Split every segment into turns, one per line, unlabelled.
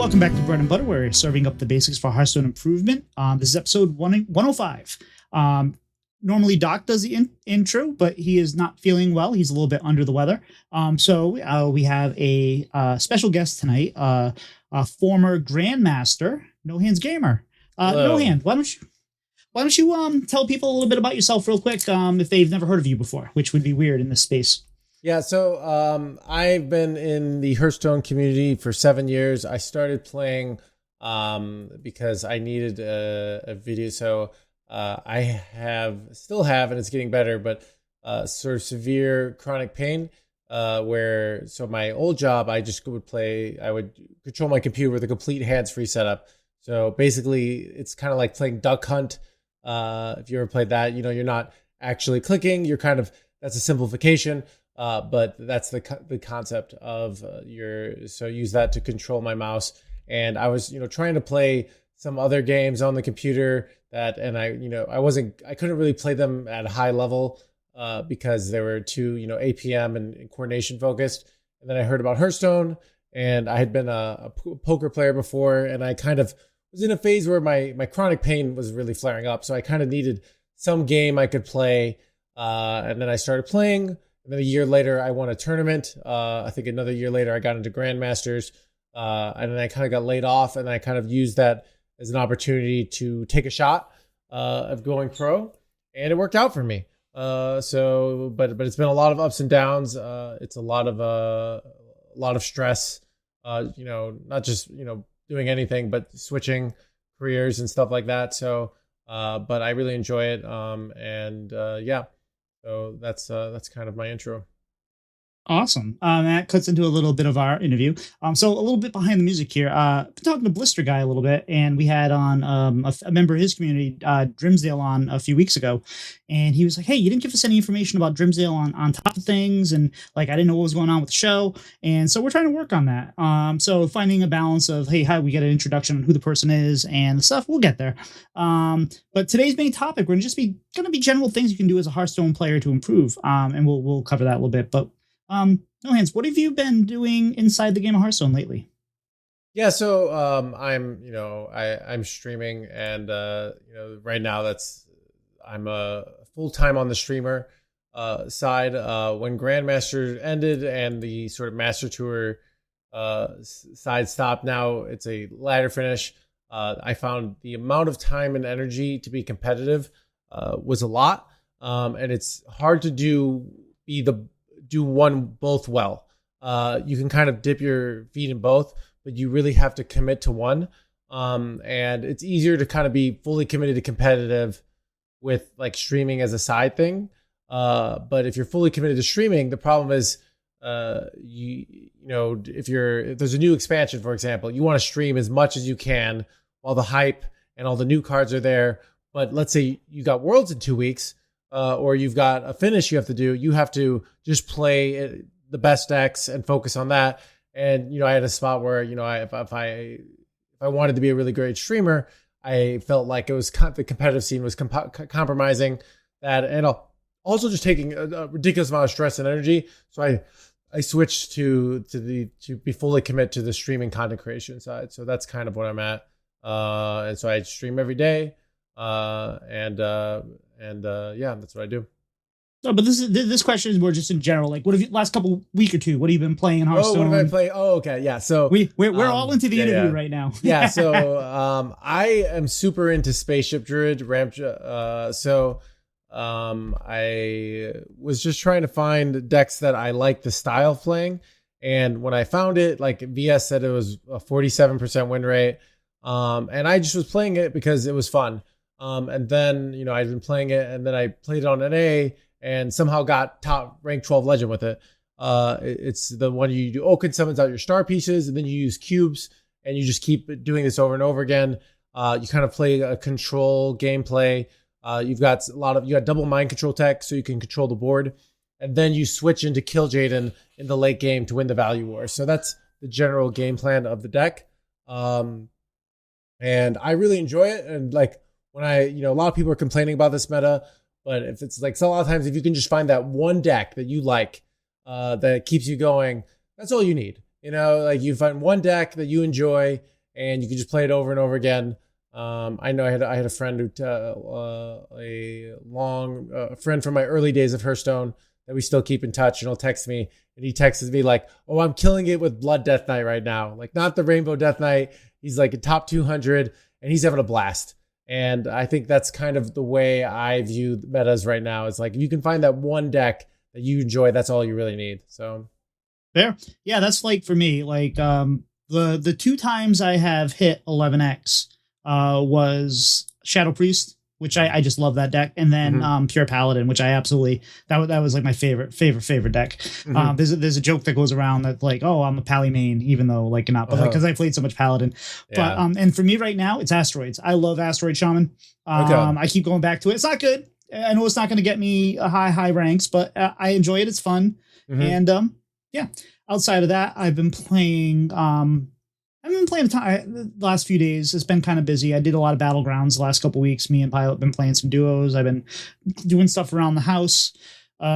welcome back to Bread and Butter, where we're serving up the basics for Hearthstone improvement. This is episode 105. Normally Doc does the intro, but he is not feeling well. He's a little bit under the weather. So we have a special guest tonight, a former Grandmaster, NoHandsGamer. NoHand, why don't you tell people a little bit about yourself real quick, if they've never heard of you before, which would be weird in this space.
Yeah, so I've been in the Hearthstone community for 7 years. I started playing because I needed a video. So I still have, and it's getting better, but sort of severe chronic pain so my old job, I would control my computer with a complete hands-free setup. So basically, it's kind of like playing Duck Hunt. If you ever played that, you're not actually clicking. That's a simplification. But that's the concept of so use that to control my mouse. And I was, trying to play some other games on the computer I couldn't really play them at a high level, because they were too, APM and coordination focused. And then I heard about Hearthstone, and I had been a poker player before, and I kind of was in a phase where my chronic pain was really flaring up. So I kind of needed some game I could play. And then I started playing. And then a year later, I won a tournament. I think another year later, I got into Grandmasters. And then I kind of got laid off, and I kind of used that as an opportunity to take a shot of going pro. And it worked out for me. But it's been a lot of ups and downs. It's a lot of stress, not just, doing anything, but switching careers and stuff like that. So, but I really enjoy it. Yeah. So that's kind of my intro.
Awesome. That cuts into a little bit of our interview. So a little bit behind the music here. Been talking to Blister Guy a little bit, and we had on a member of his community, Drimsdale, on a few weeks ago, and he was like, "Hey, you didn't give us any information about Drimsdale on top of things, and I didn't know what was going on with the show." And so we're trying to work on that. So finding a balance of, hey, how we get an introduction on who the person is and the stuff. We'll get there. But today's main topic, we're going to be general things you can do as a Hearthstone player to improve. And we'll cover that a little bit, but. No Hands, what have you been doing inside the game of Hearthstone lately?
Yeah, so I'm streaming, and right now I'm full time on the streamer side. When Grandmaster ended and the sort of Master Tour side stopped, now it's a ladder finish. I found the amount of time and energy to be competitive was a lot, and it's hard to do both well. You can kind of dip your feet in both, but you really have to commit to one. And it's easier to kind of be fully committed to competitive with streaming as a side thing. But if you're fully committed to streaming, the problem is, if there's a new expansion, for example, you want to stream as much as you can while the hype and all the new cards are there. But let's say you got Worlds in 2 weeks, or you've got a finish you have to do, you have to just play the best decks and focus on that. And, I had a spot where, if I wanted to be a really great streamer, I felt like it was the competitive scene was compromising that, and also just taking a ridiculous amount of stress and energy. So I switched to be fully commit to the streaming content creation side. So that's kind of what I'm at. And so I stream every day. Yeah, that's what I do.
No, but this question is more just in general. What have you last couple week or two? What have you been playing in Hearthstone?
Oh, what have I played? Oh, okay, yeah. So
we're all into the interview right now.
Yeah. So I am super into Spaceship Druid Ramp. I was just trying to find decks that I like the style of playing, and when I found it, VS said it was a 47% win rate, and I just was playing it because it was fun. And then I'd been playing it, and then I played it on NA. And somehow got top rank 12 legend with it. It's the one you do Oaken summons out your star pieces, and then you use cubes, and you just keep doing this over and over again. You kind of play a control gameplay. You got double mind control tech, so you can control the board, and then you switch into Kill Jaden in the late game to win the value war. So that's the general game plan of the deck. And I really enjoy it. And when a lot of people are complaining about this meta. But if it's so a lot of times, if you can just find that one deck that you like, that keeps you going, that's all you need. like you find one deck that you enjoy and you can just play it over and over again. I know I had a friend who a long friend from my early days of Hearthstone that we still keep in touch, and he'll text me, and he texts me like, "Oh, I'm killing it with Blood Death Knight right now. Like not the Rainbow Death Knight. He's like a top 200, and he's having a blast." And I think that's kind of the way I view metas right now. It's like if you can find that one deck that you enjoy, that's all you really need. So
Fair. Yeah, that's like for me, like the two times I have hit 11x was Shadow Priest, which I just love that deck, and then Pure Paladin, which I absolutely that was like my favorite deck. There's a joke that goes around that like, oh, I'm a Pally main, even though like not, but like because I played so much Paladin. But and for me right now, it's Asteroids. I love Asteroid Shaman. I keep going back to it. It's not good. I know it's not going to get me a high ranks, but I enjoy it. It's fun. And yeah, outside of that, I've been playing the last few days. It's been kind of busy. I did a lot of Battlegrounds the last couple weeks. Me and Pilot have been playing some duos. I've been doing stuff around the house.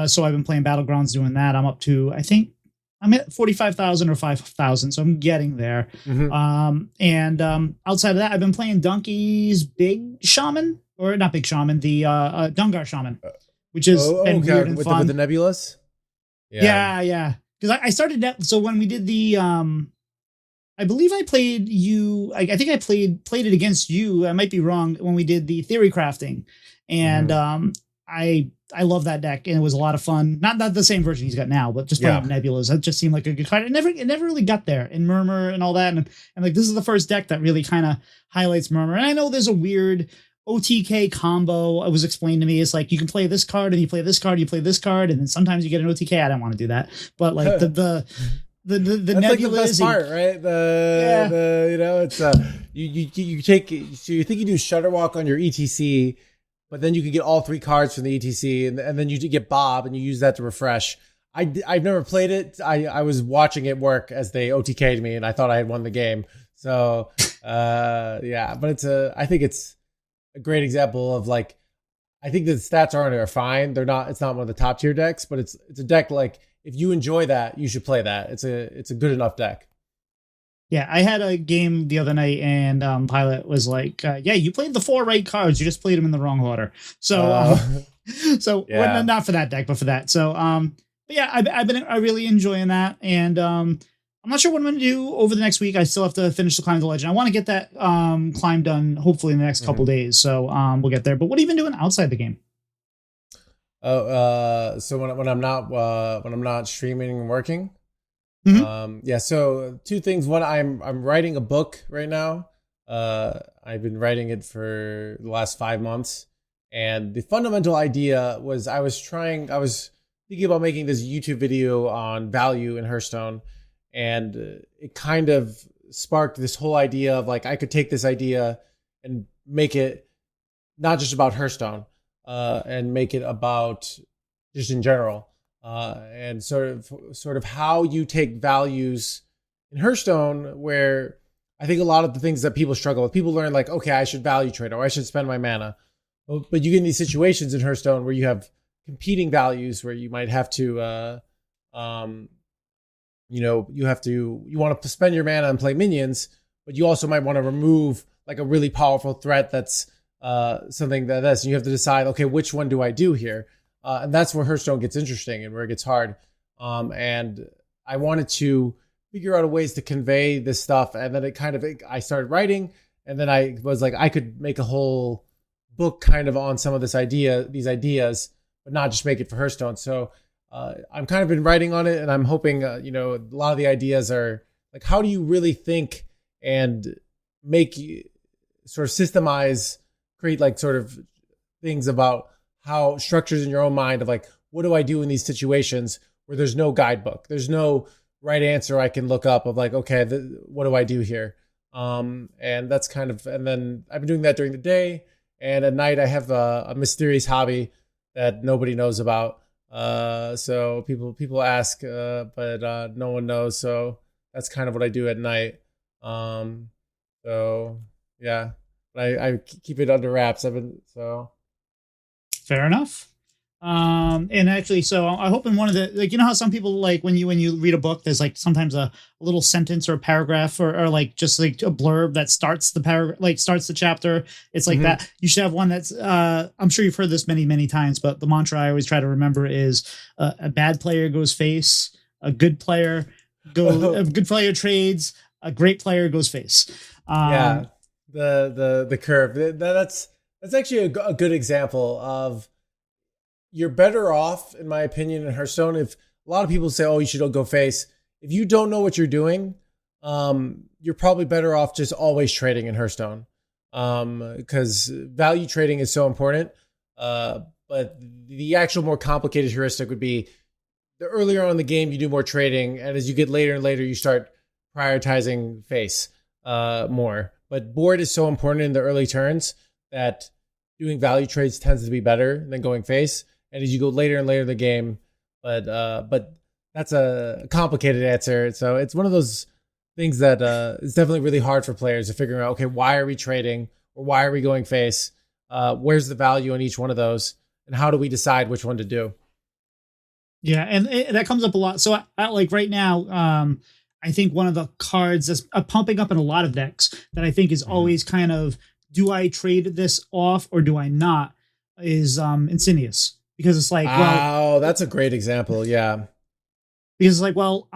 So I've been playing Battlegrounds, doing that. I'm up to, I think I'm at 45,000 or 5,000. So I'm getting there. Outside of that, I've been playing Donkey's Big Shaman, or not Big Shaman, the Dungar Shaman, which is been weird and fun.
With the Nebulas?
Yeah. Because I started that. So when we did the, I believe I played you. I think I played it against you. I might be wrong, when we did the theory crafting, and I love that deck, and it was a lot of fun. Not the same version he's got now, but just playing Nebulas. That just seemed like a good card. It never really got there in Murmur and all that, and like this is the first deck that really kind of highlights Murmur. And I know there's a weird OTK combo. It was explained to me. It's like you can play this card and you play this card, you play this card, and then sometimes you get an OTK. I don't want to do that, but like the
That's
Nebula
like the best part, right? It's you take, so you think you do Shutterwalk on your ETC, but then you can get all three cards from the ETC, and then you get Bob, and you use that to refresh. I've never played it. I was watching it work as they OTK'd me, and I thought I had won the game. So but I think it's a great example of like, I think the stats are fine. It's not one of the top tier decks, but it's a deck like, if you enjoy that, you should play that. It's a good enough deck.
Yeah, I had a game the other night, and Pilot was like, "Yeah, you played the 4 right cards. You just played them in the wrong order." So, well, not for that deck, but for that. So, but yeah, I've been really enjoying that, and I'm not sure what I'm going to do over the next week. I still have to finish the Climb the Legend. I want to get that climb done hopefully in the next couple days. So, we'll get there. But what have you been doing outside the game?
So when I'm not streaming and working, so two things. One, I'm writing a book right now. I've been writing it for the last 5 months, and the fundamental idea was I was thinking about making this YouTube video on value in Hearthstone, and it kind of sparked this whole idea of like, I could take this idea and make it not just about Hearthstone, and make it about just in general, and sort of how you take values in Hearthstone, where I think a lot of the things that people struggle with, people learn like, okay, I should value trade, or I should spend my mana. But you get in these situations in Hearthstone where you have competing values, where you might have to, you want to spend your mana and play minions, but you also might want to remove like a really powerful threat that's something that this, and you have to decide, okay, which one do I do here? And that's where Hearthstone gets interesting and where it gets hard. And I wanted to figure out ways to convey this stuff. And then I started writing, and then I was like, I could make a whole book kind of on some of these ideas, but not just make it for Hearthstone. So I'm kind of been writing on it, and I'm hoping, a lot of the ideas are like, how do you really think and make sort of systemize, create like sort of things about how structures in your own mind of like, what do I do in these situations where there's no guidebook, there's no right answer I can look up of like, okay, what do I do here? And that's kind of, and then I've been doing that during the day, and at night I have a mysterious hobby that nobody knows about. So people ask, but no one knows. So that's kind of what I do at night. So yeah. I keep it under wraps. Fair
enough. And actually, so I hope in one of the, like, you know how some people, like, when you read a book, there's like sometimes a little sentence or a paragraph, or like just like a blurb that starts the paragraph, like starts the chapter. It's like
Hmm.
that. You should have one that's, I'm sure you've heard this many, many times, but the mantra I always try to remember is, a bad player goes face, a good player a good player trades, a great player goes face.
Yeah,
Um,
the curve. That's actually a good example of, you're better off, in my opinion, in Hearthstone. If a lot of people say, "Oh, you should go face," if you don't know what you're doing, you're probably better off just always trading in Hearthstone, because value trading is so important. But the actual more complicated heuristic would be, the earlier on in the game you do more trading, and as you get later and later, you start prioritizing face more. But board is so important in the early turns that doing value trades tends to be better than going face. And as you go later and later in the game, but that's a complicated answer. So it's one of those things that is definitely really hard for players to figure out. Okay, why are we trading, or why are we going face? Where's the value in each one of those, and how do we decide which one to do?
Yeah, and that comes up a lot. So I like right now, I think one of the cards that's pumping up in a lot of decks that I think is
Mhm.
always kind of, do I trade this off or do I not, is Insidious, because it's like, well,
Oh, that's a great example. Yeah.
I'm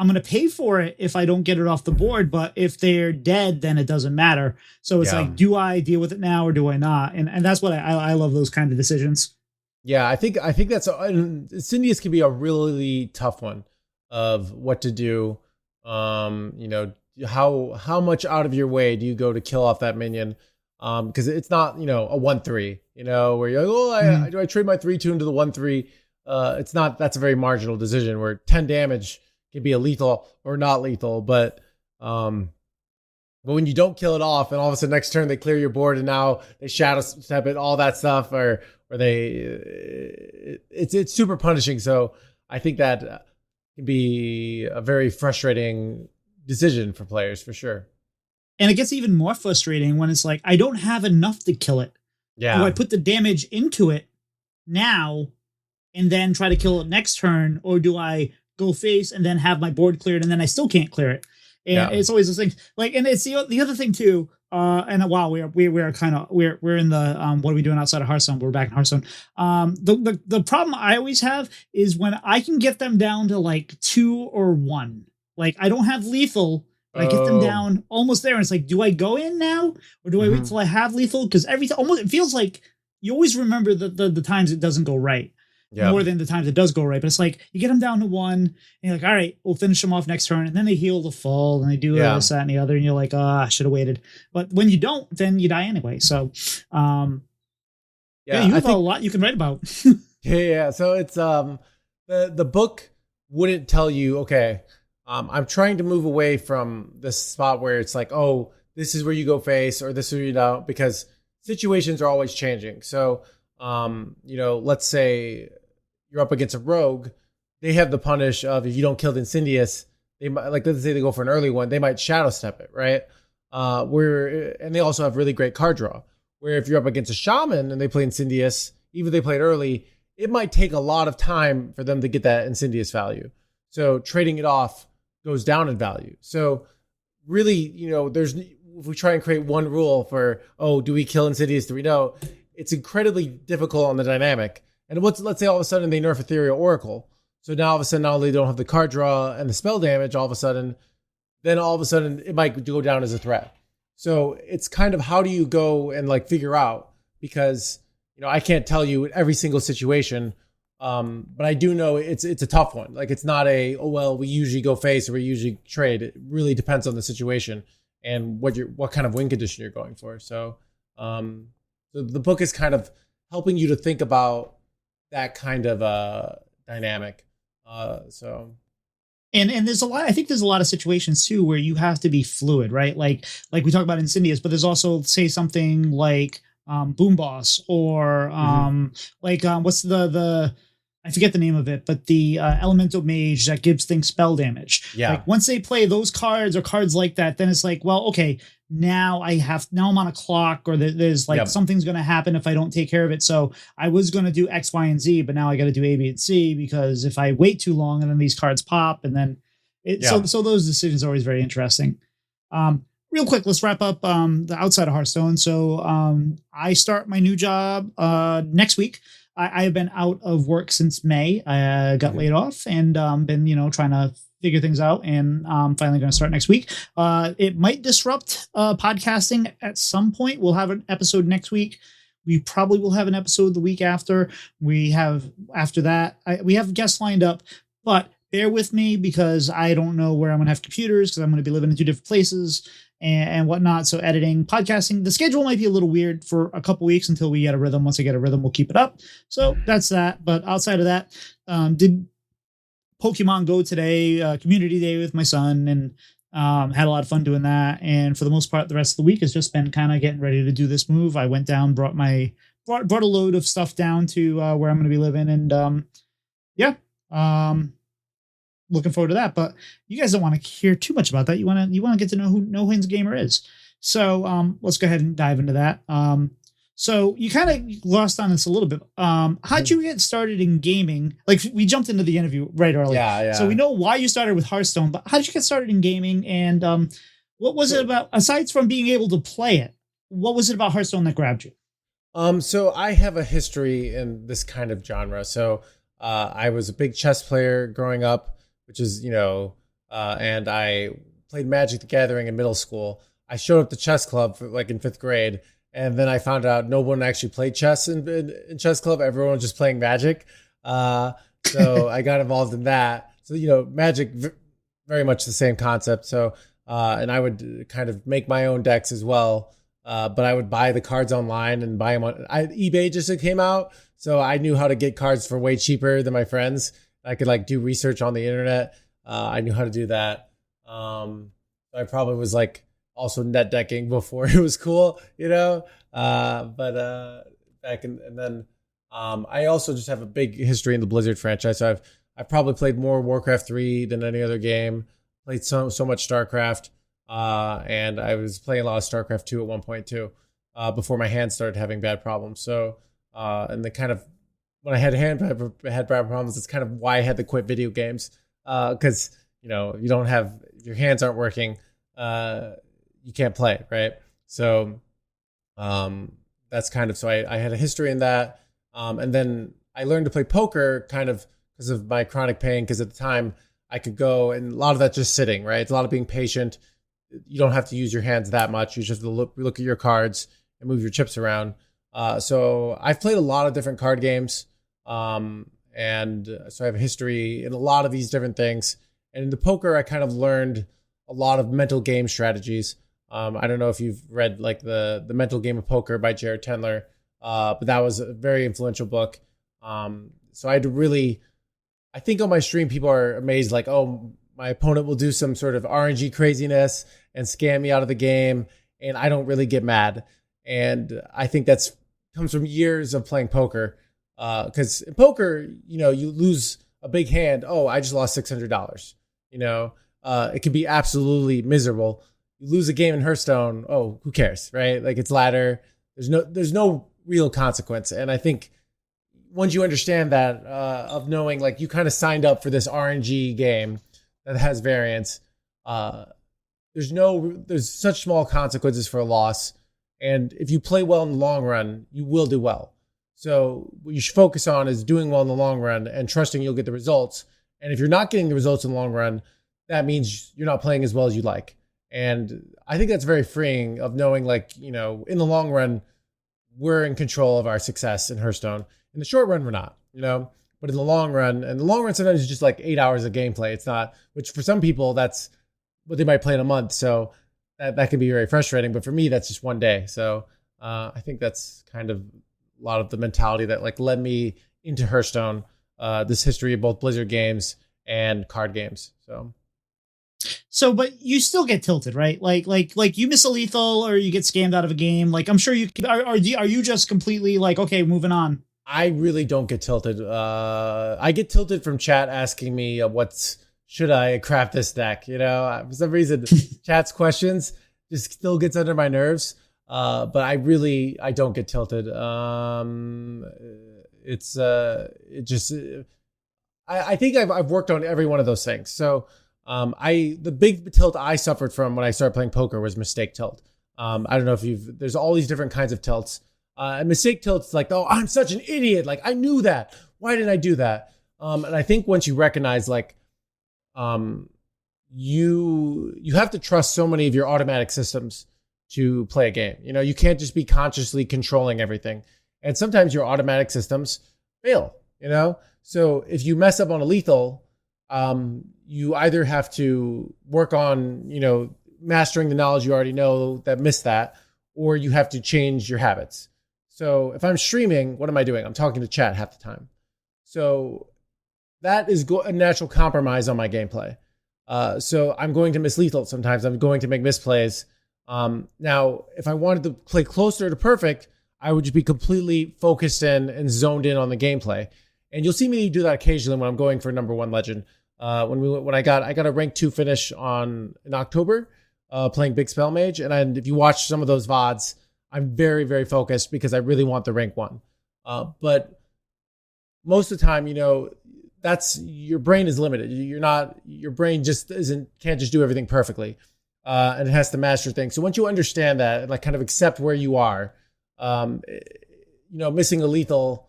going to pay for it if I don't get it off the board, but if they're dead, then it doesn't matter. So it's
Yeah.
like, do I deal with it now or do I not? And that's what I love, those kind of decisions.
Yeah, I think that's, and Insidious can be a really tough one of what to do. You know, how much out of your way do you go to kill off that minion? Because it's not, a 1/3, where you're like, oh,
Mhm.
do I trade my 3/2 into the 1/3? It's not, that's a very marginal decision where 10 damage can be a lethal or not lethal, um but when you don't kill it off, and all of a sudden next turn they clear your board, and now they shadow step it, all that stuff, or it's super punishing. So I think that can be a very frustrating decision for players for sure.
And it gets even more frustrating when it's like, I don't have enough to kill it. Do I
Yeah.
put the damage into it now and then try to kill it next turn, or do I go face and then have my board cleared and then I still can't clear it? And
Yeah.
it's always this thing. Like, and it's the other thing too. And wow, we are kind of, we're in the, what are we doing outside of Hearthstone? We're back in Hearthstone. The problem I always have is when I can get them down to like 2 or 1. Like, I don't have lethal, but I get them
Oh.
down almost there, and it's like, do I go in now or do I wait
Hmm.
till I have lethal? Because every time, almost, it feels like you always remember the times it doesn't go right
Yeah.
more than the times it does go right. But it's like, you get them down to 1, and you're like, all right, we'll finish them off next turn. And then they heal the full, and they do
Yeah.
this, that, and the other. And you're like, I should have waited. But when you don't, then you die anyway. So, yeah,
Yeah.
you
I
have a
think,
lot you can write about.
yeah. So it's, the book wouldn't tell you, okay, I'm trying to move away from this spot where it's like, oh, this is where you go face, or this is where you don't, because situations are always changing. So, let's say you're up against a rogue, they have the punish of, if you don't kill the Insidious, they might, like, let's say they go for an early one, they might shadow step it, right? And they also have really great card draw. Where if you're up against a shaman and they play Insidious, even if they played early, it might take a lot of time for them to get that Insidious value. So trading it off goes down in value. So really, if we try and create one rule for, oh, do we kill Insidious? Do we know? It's incredibly difficult on the dynamic. And let's say all of a sudden they nerf Ethereal Oracle. So now all of a sudden, not only don't have the card draw and the spell damage, all of a sudden it might go down as a threat. So it's kind of, how do you go and like figure out, because I can't tell you every single situation, but I do know it's a tough one. Like, it's not a, oh well, we usually go face or we usually trade. It really depends on the situation and what kind of win condition you're going for. So the book is kind of helping you to think about that kind of dynamic. So
And there's a lot, I think there's a lot of situations too where you have to be fluid, right? Like we talk about Insidious, but there's also, say, something like Boom Boss, or
mhm.
what's the I forget the name of it, but the elemental mage that gives things spell damage.
Yeah.
Like, once they play those cards or cards like that, then it's like, well, okay, now I'm on a clock, or there's like
Yep.
something's going to happen if I don't take care of it. So I was going to do X, Y, and Z, but now I got to do A, B, and C, because if I wait too long and then these cards pop, and then
Yeah.
so those decisions are always very interesting. Real quick, let's wrap up the outside of Hearthstone. So I start my new job next week. I've been out of work since May. I got laid off and been, trying to figure things out, and I'm finally going to start next week. It might disrupt podcasting at some point. We'll have an episode next week. We probably will have an episode the week after. We have guests lined up, but bear with me because I don't know where I'm going to have computers, because I'm going to be living in 2 different places and whatnot. So editing, podcasting, the schedule might be a little weird for a couple weeks until we get a rhythm. Once I get a rhythm, we'll keep it up. So that's that. But outside of that, did Pokemon Go today, community day with my son, and had a lot of fun doing that. And for the most part, the rest of the week has just been kind of getting ready to do this move. I went down, brought a load of stuff down to where I'm going to be living. And looking forward to that. But you guys don't want to hear too much about that. You want to get to know who NoHandsGamer is. So let's go ahead and dive into that. So you kind of lost on this a little bit. How'd you get started in gaming? Like, we jumped into the interview right early.
Yeah.
So we know why you started with Hearthstone, but how did you get started in gaming? And what was it about, aside from being able to play it, what was it about Hearthstone that grabbed you?
So I have a history in this kind of genre. So I was a big chess player growing up, which is, and I played Magic the Gathering in middle school. I showed up to chess club in 5th grade, and then I found out no one actually played chess in chess club. Everyone was just playing Magic. So I got involved in that. So, Magic, very much the same concept. So, and I would kind of make my own decks as well. But I would buy the cards online and buy them on eBay. Just came out. So I knew how to get cards for way cheaper than my friends. I could do research on the internet. I knew how to do that. I probably was also net decking before it was cool, but back and then I also just have a big history in the Blizzard franchise. So I've probably played more Warcraft 3 than any other game. Played so much StarCraft, and I was playing a lot of StarCraft 2 at one point too, before my hands started having bad problems. So and the kind of when I had bad problems, it's kind of why I had to quit video games, because if you don't have, if your hands aren't working, you can't play, right? So that's kind of, so I had a history in that, and then I learned to play poker kind of because of my chronic pain, because at the time I could go, and a lot of that's just sitting, right? It's a lot of being patient. You don't have to use your hands that much. You just have to look at your cards and move your chips around. So I've played a lot of different card games. And so I have a history in a lot of these different things. And in the poker, I kind of learned a lot of mental game strategies. I don't know if you've read the Mental Game of Poker by Jared Tendler, but that was a very influential book. So I had to really, I think on my stream, people are amazed, oh, my opponent will do some sort of RNG craziness and scam me out of the game, and I don't really get mad. And I think that's comes from years of playing poker. Because in poker, you lose a big hand. Oh, I just lost $600. It can be absolutely miserable. You lose a game in Hearthstone. Oh, who cares, right? It's ladder. There's no real consequence. And I think once you understand that, of knowing you kind of signed up for this RNG game that has variance, there's such small consequences for a loss. And if you play well in the long run, you will do well. So what you should focus on is doing well in the long run and trusting you'll get the results. And if you're not getting the results in the long run, that means you're not playing as well as you'd like. And I think that's very freeing of knowing in the long run, we're in control of our success in Hearthstone. In the short run, we're not, but in the long run, sometimes it's just 8 hours of gameplay. It's not, which for some people, that's what they might play in a month. So that can be very frustrating. But for me, that's just one day. So I think that's kind of a lot of the mentality that led me into Hearthstone, this history of both Blizzard games and card games. So,
but you still get tilted, right? Like you miss a lethal or you get scammed out of a game. I'm sure you are you just completely okay, moving on?
I really don't get tilted. I get tilted from chat asking me should I craft this deck? For some reason, chat's questions, just still gets under my nerves. But I don't get tilted. I think I've worked on every one of those things. So the big tilt I suffered from when I started playing poker was mistake tilt. I don't know if there's all these different kinds of tilts. And mistake tilt's like, oh, I'm such an idiot. Like, I knew that. Why didn't I do that? And I think once you recognize, like, you have to trust so many of your automatic systems to play a game. You can't just be consciously controlling everything. And sometimes your automatic systems fail, So if you mess up on a lethal, you either have to work on, mastering the knowledge you already know that missed that, or you have to change your habits. So if I'm streaming, what am I doing? I'm talking to chat half the time. So that is a natural compromise on my gameplay. So I'm going to miss lethal sometimes. I'm going to make misplays. Now, if I wanted to play closer to perfect, I would just be completely focused in and zoned in on the gameplay. And you'll see me do that occasionally when I'm going for number 1 legend. When I got a rank 2 finish in October, playing Big Spell Mage. And if you watch some of those VODs, I'm very, very focused because I really want the rank 1. But most of the time, that's your brain is limited. Your brain just can't just do everything perfectly. And it has to master things. So once you understand that and like kind of accept where you are, missing a lethal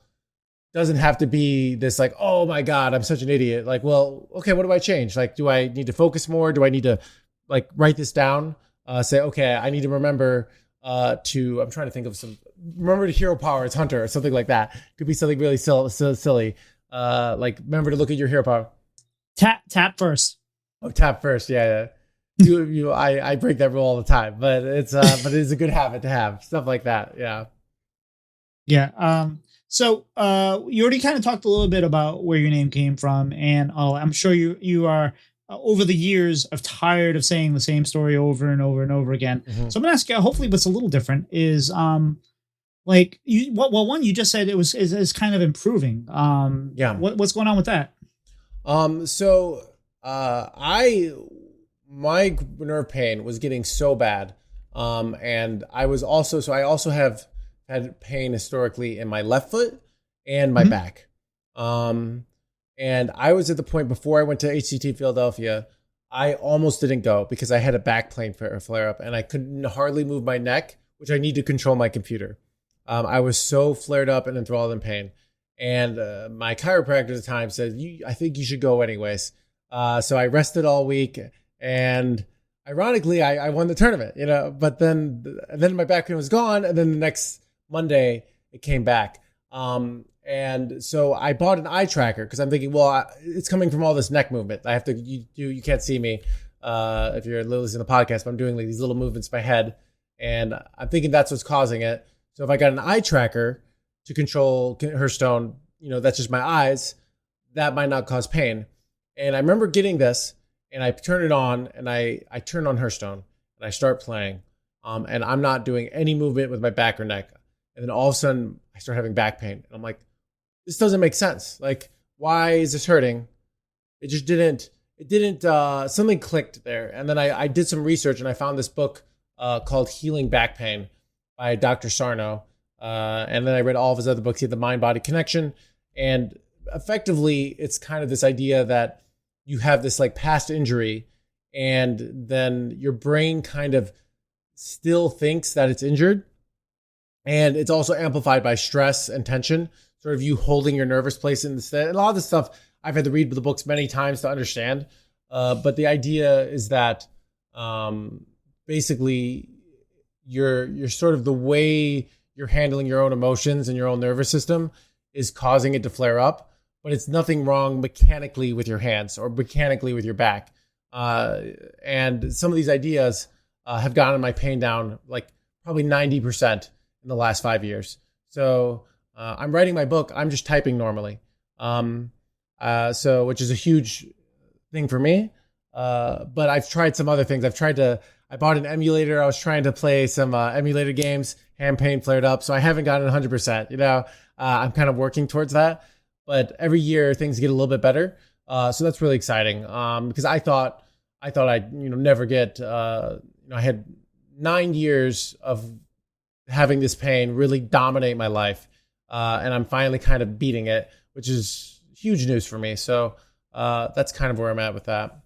doesn't have to be this like, oh my God, I'm such an idiot. Like, well, okay, what do I change? Like, do I need to focus more? Do I need to like write this down? Say, okay, I need to remember I'm trying to think of remember to hero power, it's Hunter or something like that. Could be something really silly. Like remember to look at your hero power.
Tap first.
Oh, tap first. Yeah. I break that rule all the time, but it's a good habit to have, stuff like that. Yeah.
Yeah. So you already kind of talked a little bit about where your name came from, and I'm sure you are over the years of tired of saying the same story over and over and over again. Mm-hmm. So I'm gonna ask you, hopefully what's a little different is like one you just said is kind of improving. Yeah. What's going on with that?
My nerve pain was getting so bad. And I also have had pain historically in my left foot and my back. And I was at the point before I went to HCT Philadelphia, I almost didn't go because I had a back pain flare up and I couldn't hardly move my neck, which I need to control my computer. I was so flared up and enthralled in pain. And my chiropractor at the time said, I think you should go anyways. So I rested all week. And ironically, I won the tournament, but then my back pain was gone. And then the next Monday it came back. And so I bought an eye tracker because I'm thinking, well, it's coming from all this neck movement. I have to, you can't see me if you're listening to the podcast, but I'm doing like these little movements in my head. And I'm thinking that's what's causing it. So if I got an eye tracker to control hearthstone, that's just my eyes, that might not cause pain. And I remember getting this. And I turn it on and I turn on Hearthstone and I start playing. And I'm not doing any movement with my back or neck. And then all of a sudden I start having back pain. And I'm like, this doesn't make sense. Like, why is this hurting? It didn't, something clicked there. And then I did some research and I found this book called Healing Back Pain by Dr. Sarno. And then I read all of his other books. He had The Mind-Body Connection. And effectively, it's kind of this idea that you have this like past injury and then your brain kind of still thinks that it's injured. And it's also amplified by stress and tension, sort of you holding your nervous place instead. And a lot of this stuff I've had to read the books many times to understand. But the idea is that basically you're sort of the way you're handling your own emotions and your own nervous system is causing it to flare up. But it's nothing wrong mechanically with your hands or mechanically with your back. And some of these ideas have gotten my pain down like probably 90% in the last 5 years. So I'm writing my book. I'm just typing normally. Which is a huge thing for me. But I've tried some other things. I bought an emulator. I was trying to play some emulator games. Hand pain flared up. So I haven't gotten 100%. I'm kind of working towards that. But every year things get a little bit better. So that's really exciting. Because I thought I'd never get, I had 9 years of having this pain really dominate my life. And I'm finally kind of beating it, which is huge news for me. So that's kind of where I'm at with that.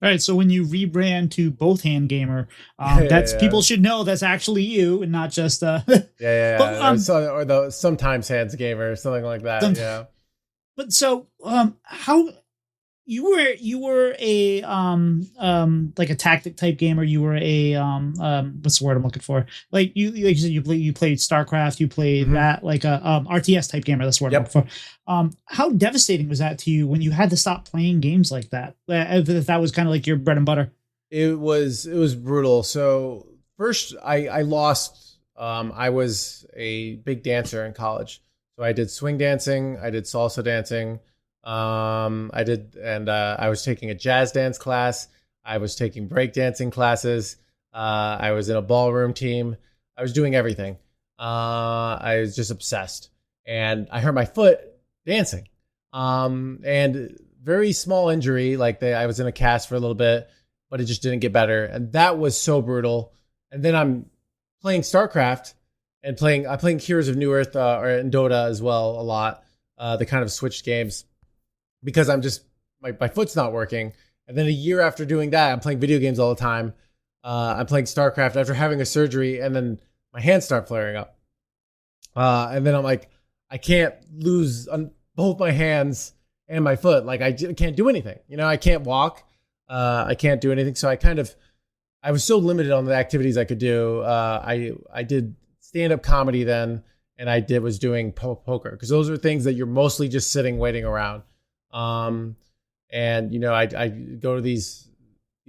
All right, so when you rebrand to Both Hand Gamer, that's
Yeah.
people should know that's actually you and not just But,
Or the sometimes hands gamer, something like that.
some,
Yeah.
but so how you were a like a tactic type gamer. You were a what's the word I'm looking for? Like like you said, you played StarCraft, you played that like a RTS type gamer. That's the word I'm looking for. How devastating was that to you when you had to stop playing games like that? If that was kind of like your bread and butter.
It was brutal. So first I lost. I was a big dancer in college. So I did swing dancing, I did salsa dancing. I was taking a jazz dance class. I was taking breakdancing classes. I was in a ballroom team. I was doing everything. I was just obsessed, and I hurt my foot dancing. And very small injury. I was in a cast for a little bit, but it just didn't get better. And that was so brutal. And then I'm playing StarCraft and I'm playing Heroes of New Earth, or in Dota as well, a lot. They kind of switched games, because I'm just my foot's not working. And then a year after doing that, I'm playing video games all the time. I'm playing StarCraft after having a surgery, and then my hands start flaring up. And then I'm like, I can't lose on both my hands and my foot. Like I can't do anything. I can't walk. I can't do anything. So I was so limited on the activities I could do. I did stand-up comedy then, and was doing poker, because those are things that you're mostly just sitting waiting around. And I go to these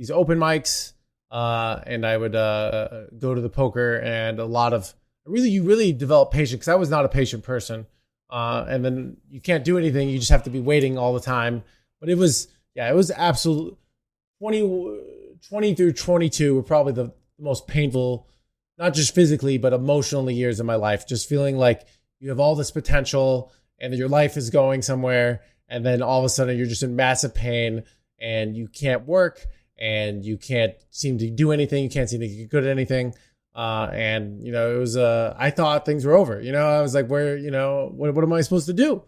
open mics, and I would go to the poker, and you really develop patience, because I was not a patient person. And then you can't do anything, you just have to be waiting all the time. But it was absolute 20 through 22 were probably the most painful, not just physically but emotionally, years of my life. Just feeling like you have all this potential and that your life is going somewhere, and then all of a sudden you're just in massive pain, and you can't work, and you can't seem to do anything. You can't seem to get good at anything. And it was, I thought things were over. I was like, what am I supposed to do?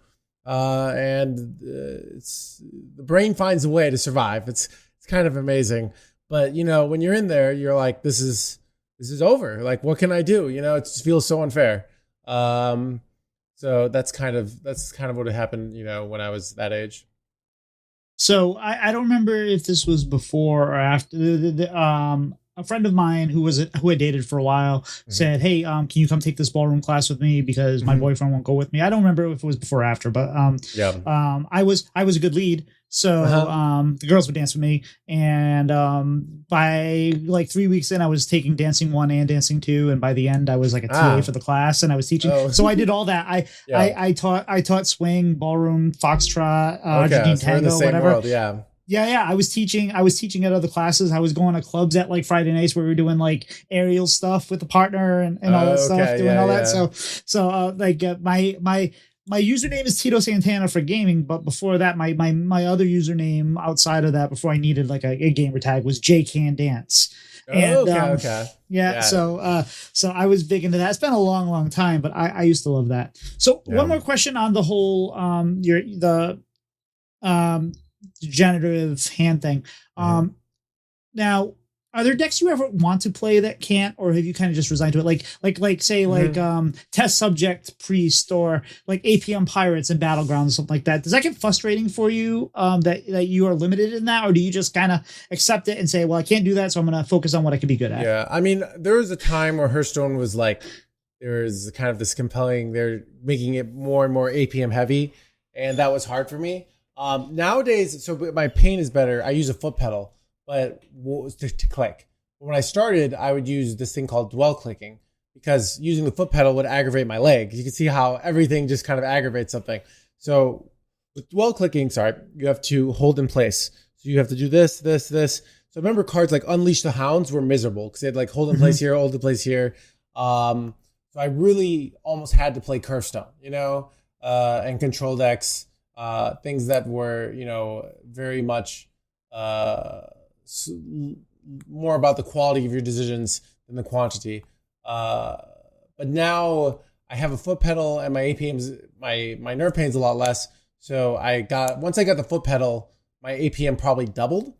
The brain finds a way to survive. It's kind of amazing. But, when you're in there, you're like, this is over. Like, what can I do? It just feels so unfair. So that's kind of what had happened, when I was that age.
So I don't remember if this was before or after. A friend of mine who I dated for a while said, "Hey, can you come take this ballroom class with me because my boyfriend won't go with me?" I don't remember if it was before or after, but I was a good lead, so the girls would dance with me, and by like 3 weeks in, I was taking dancing 1 and dancing 2, and by the end, I was like a TA for the class, and I was teaching. So I did all that. I taught swing, ballroom, foxtrot, Argentine tango, whatever.
World, yeah.
Yeah. I was teaching at other classes. I was going to clubs at like Friday nights where we were doing like aerial stuff with the partner and all that stuff, doing all that. So my username is Tito Santana for gaming, but before that, my other username outside of that, before I needed like a gamer tag, was J Can Dance. Yeah. So I was big into that. It's been a long time, but I used to love that. So one more question on the whole degenerative hand thing. Now, are there decks you ever want to play that can't, or have you kind of just resigned to it? Like Test Subject Priest, or like APM Pirates and Battlegrounds, something like that. Does that get frustrating for you, that you are limited in that, or do you just kind of accept it and say, well, I can't do that, so I'm going to focus on what I can be good at?
Yeah, I mean, there was a time where Hearthstone was like, there was kind of this compelling, they're making it more and more APM heavy, and that was hard for me. Nowadays, so my pain is better. I use a foot pedal, but to click. When I started, I would use this thing called dwell clicking, because using the foot pedal would aggravate my leg. You can see how everything just kind of aggravates something. So with dwell clicking, you have to hold in place. So you have to do this. So I remember cards like Unleash the Hounds were miserable because they had like hold in place here, hold in place here. So I really almost had to play Curvestone, and control decks. Things that were, very much more about the quality of your decisions than the quantity. But now I have a foot pedal and my APM's my nerve pain's a lot less. So once I got the foot pedal, my APM probably doubled.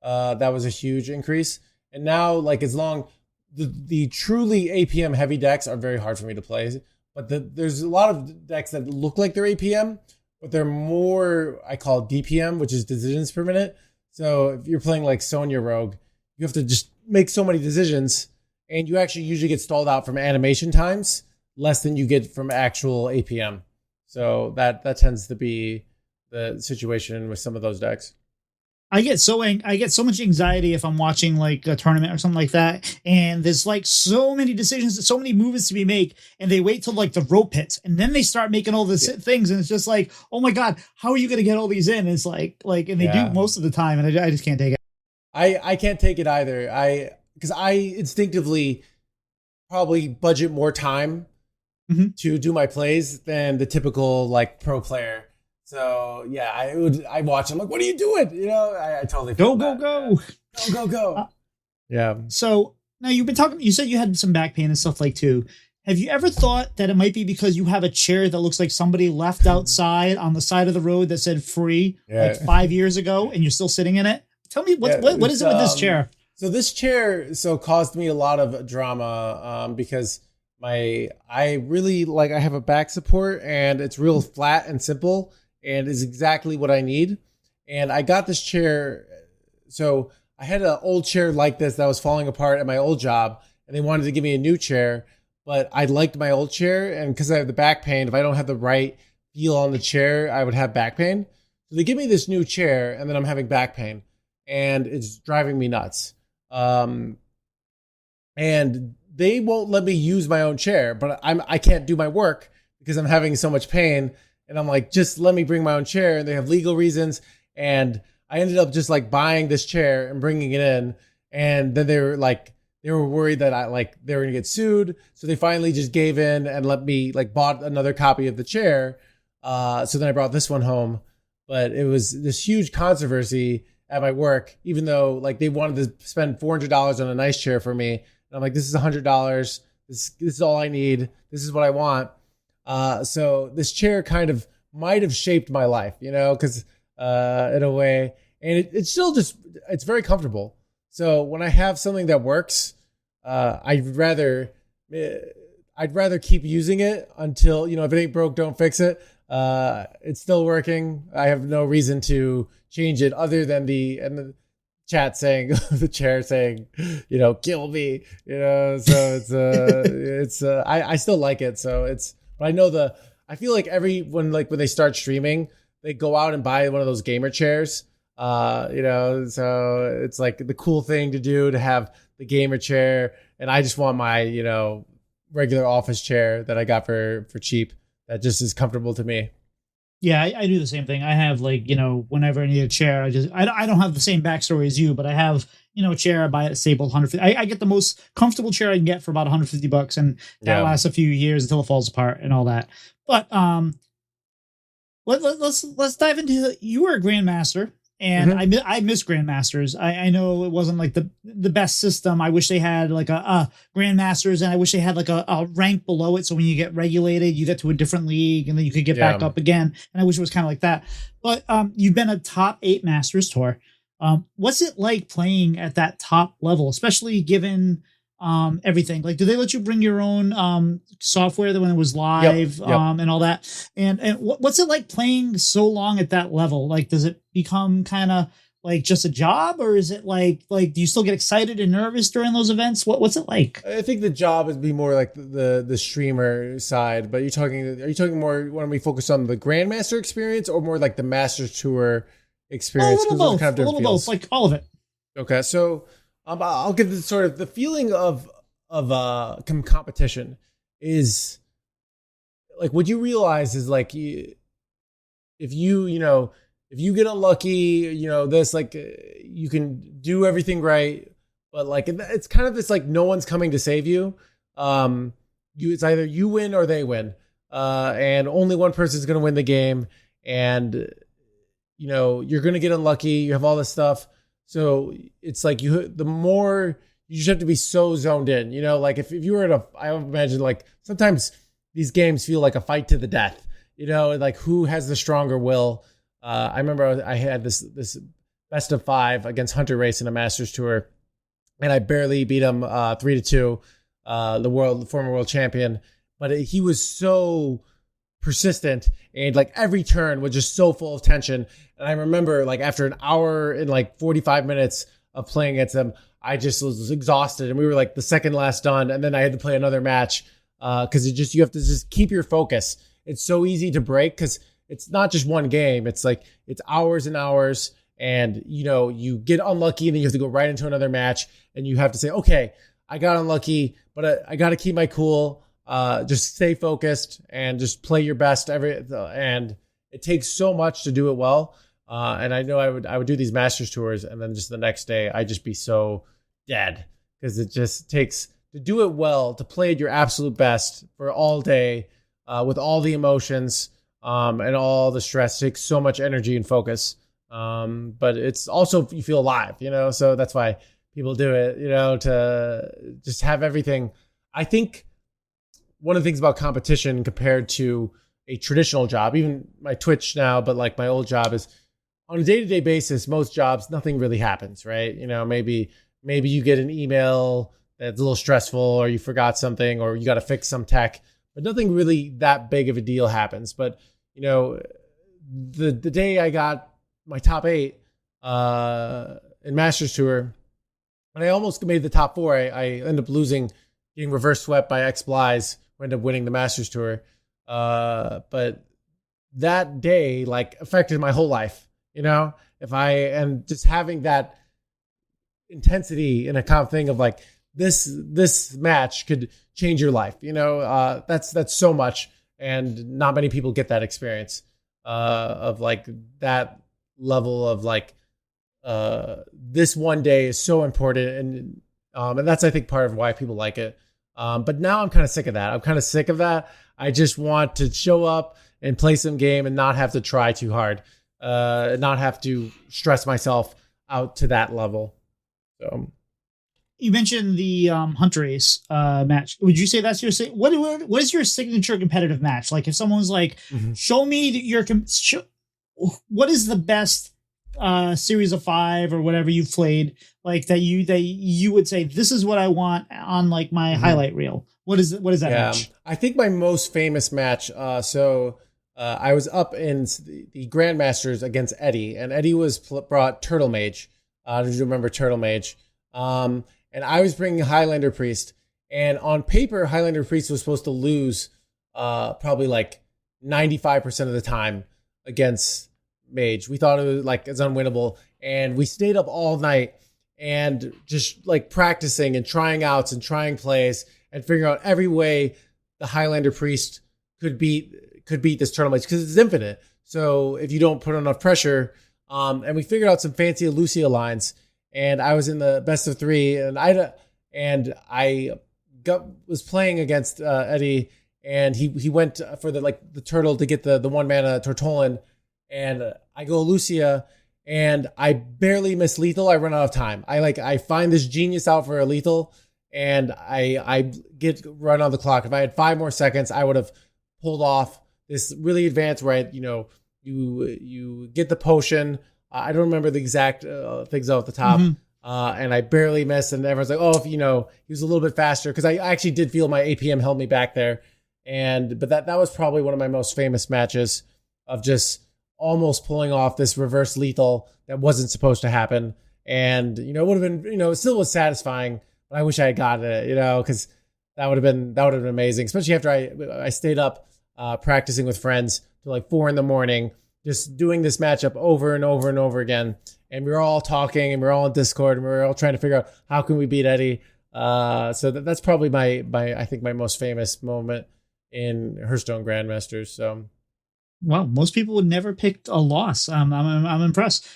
That was a huge increase. And now, like, as long the truly APM heavy decks are very hard for me to play. But there's a lot of decks that look like they're APM, but they're more, I call it DPM, which is decisions per minute. So if you're playing like Sonya Rogue, you have to just make so many decisions, and you actually usually get stalled out from animation times less than you get from actual APM. So that tends to be the situation with some of those decks.
I get so much anxiety if I'm watching like a tournament or something like that, and there's like so many decisions, so many movements to be made, and they wait till like the rope hits, and then they start making all these things, and it's just like, oh my god, how are you going to get all these in? It's like, and they do most of the time, and I just can't take it.
I can't take it either. Because I instinctively probably budget more time to do my plays than the typical like pro player. So yeah, I watch. I'm like, what are you doing? You know, I totally
go.
Yeah.
So now you've been talking. You said you had some back pain and stuff like too. Have you ever thought that it might be because you have a chair that looks like somebody left outside on the side of the road that said free like 5 years ago, and you're still sitting in it? Tell me what is it with this chair?
So this chair caused me a lot of drama because I have a back support, and it's real flat and simple, and is exactly what I need. And I got this chair. So I had an old chair like this that was falling apart at my old job, and they wanted to give me a new chair, but I liked my old chair. And because I have the back pain, if I don't have the right feel on the chair, I would have back pain. So they give me this new chair, and then I'm having back pain, and it's driving me nuts. And they won't let me use my own chair, but I can't do my work because I'm having so much pain. And I'm like, just let me bring my own chair. And they have legal reasons. And I ended up just like buying this chair and bringing it in. And then they were worried that they were going to get sued. So they finally just gave in and let me bought another copy of the chair. So then I brought this one home, but it was this huge controversy at my work, even though they wanted to spend $400 on a nice chair for me. And I'm like, this is $100. This is all I need. This is what I want. So this chair kind of might have shaped my life, because in a way, and it's still it's very comfortable. So when I have something that works, I'd rather keep using it until, if it ain't broke, don't fix it. It's still working. I have no reason to change it other than the chat saying, the chair saying, kill me, so I still like it. So but I know I feel like when they start streaming, they go out and buy one of those gamer chairs, so it's like the cool thing to do to have the gamer chair. And I just want my, regular office chair that I got for cheap that just is comfortable to me.
Yeah, I do the same thing. I have whenever I need a chair, I don't have the same backstory as you, but I have, a chair. I buy it stapled 150. I get the most comfortable chair I can get for about $150, and that lasts a few years until it falls apart and all that. But let's dive into you were a grandmaster, and I miss grandmasters. I know it wasn't the best system. I wish they had a grandmasters, and I wish they had a rank below it, so when you get regulated, you get to a different league, and then you could get back up again. And I wish it was kind of like that. But you've been a top 8 Masters tour. What's it like playing at that top level, especially given everything? Do they let you bring your own software when it was live and all that? And what's it like playing so long at that level? Does it become kind of just a job, or is it do you still get excited and nervous during those events? What's it like?
I think the job would be more like the streamer side, but are you talking more when we focus on the Grandmaster experience, or more like the Masters Tour experience?
A little both, all of it.
Okay, so I'll give the sort of the feeling of competition is what you realize is if you get unlucky, this you can do everything right, but it's kind of this no one's coming to save you. It's either you win or they win, and only one person's going to win the game, and you're going to get unlucky. You have all this stuff. So it's the more you just have to be so zoned in. You know, like if you were I imagine like sometimes these games feel like a fight to the death. You know, like who has the stronger will. I remember I had this best of 5 against Hunter Race in a Masters tour, and I barely beat him 3-2. The former world champion, but he was so persistent, and like every turn was just so full of tension. And I remember like after an hour and like 45 minutes of playing against him, I just was exhausted, and we were like the second last done, and then I had to play another match because you have to just keep your focus. It's so easy to break because it's not just one game. It's like it's hours and hours, and you know you get unlucky, and then you have to go right into another match, and you have to say, okay, I got unlucky, but I got to keep my cool. Just stay focused and just play your best and it takes so much to do it well. And I know I would do these Masters tours, and then just the next day I'd just be so dead because it just takes to do it well, to play at your absolute best for all day, with all the emotions, and all the stress. It takes so much energy and focus. But it's also, you feel alive, you know, so that's why people do it, you know, to just have everything. I think one of the things about competition compared to a traditional job, even my Twitch now, but like my old job, is on a day-to-day basis, most jobs, nothing really happens, right? You know, maybe you get an email that's a little stressful, or you forgot something, or you got to fix some tech, but nothing really that big of a deal happens. But, you know, the day I got my top 8 in Masters Tour, and I almost made the top 4, I ended up losing, getting reverse swept by X Blies, who ended up winning the Masters Tour. But that day like affected my whole life, you know, and just having that intensity in a comp thing of like this match could change your life, you know, that's so much. And not many people get that experience, of like that level of like, this one day is so important. And that's, I think, part of why people like it. But now I'm kind of sick of that. I just want to show up and play some game and not have to try too hard, not have to stress myself out to that level. So
you mentioned the Hunter Race match. Would you say that's your what is your signature competitive match? Like if someone's like, show me what is the best series of 5 or whatever you've played, like that you would say, this is what I want on like my highlight reel. What is that match?
I think my most famous match. I was up in the Grandmasters against Eddie, and Eddie brought Turtle Mage. Did you remember Turtle Mage? And I was bringing Highlander Priest, and on paper, Highlander Priest was supposed to lose, probably like 95% of the time against Mage. We thought it was like it's unwinnable, and we stayed up all night and just like practicing and trying outs and trying plays and figuring out every way the Highlander Priest could beat this Turtle Mage, because it's infinite. So if you don't put enough pressure, and we figured out some fancy Lucia lines, and I was in the best of 3, and I was playing against Eddie, and he went for the turtle to get the 1 mana Tortolan, and I go Lucia, and I barely miss lethal. I run out of time. I find this genius out for a lethal, and I get run on the clock. If I had 5 more seconds, I would have pulled off this really advanced where you get the potion. I don't remember the exact things off the top. And I barely missed, and everyone's like, oh, if, he was a little bit faster, because I actually did feel my APM held me back there. But that was probably one of my most famous matches, of just almost pulling off this reverse lethal that wasn't supposed to happen. And, it would have been, it still was satisfying, but I wish I had gotten it, because that would have been amazing, especially after I stayed up practicing with friends till like 4 a.m, just doing this matchup over and over and over again. And we were all talking, and we were all on Discord, and we were all trying to figure out how can we beat Eddie. So that's probably I think my most famous moment in Hearthstone Grandmasters. So,
well, most people would never pick a loss. I'm impressed.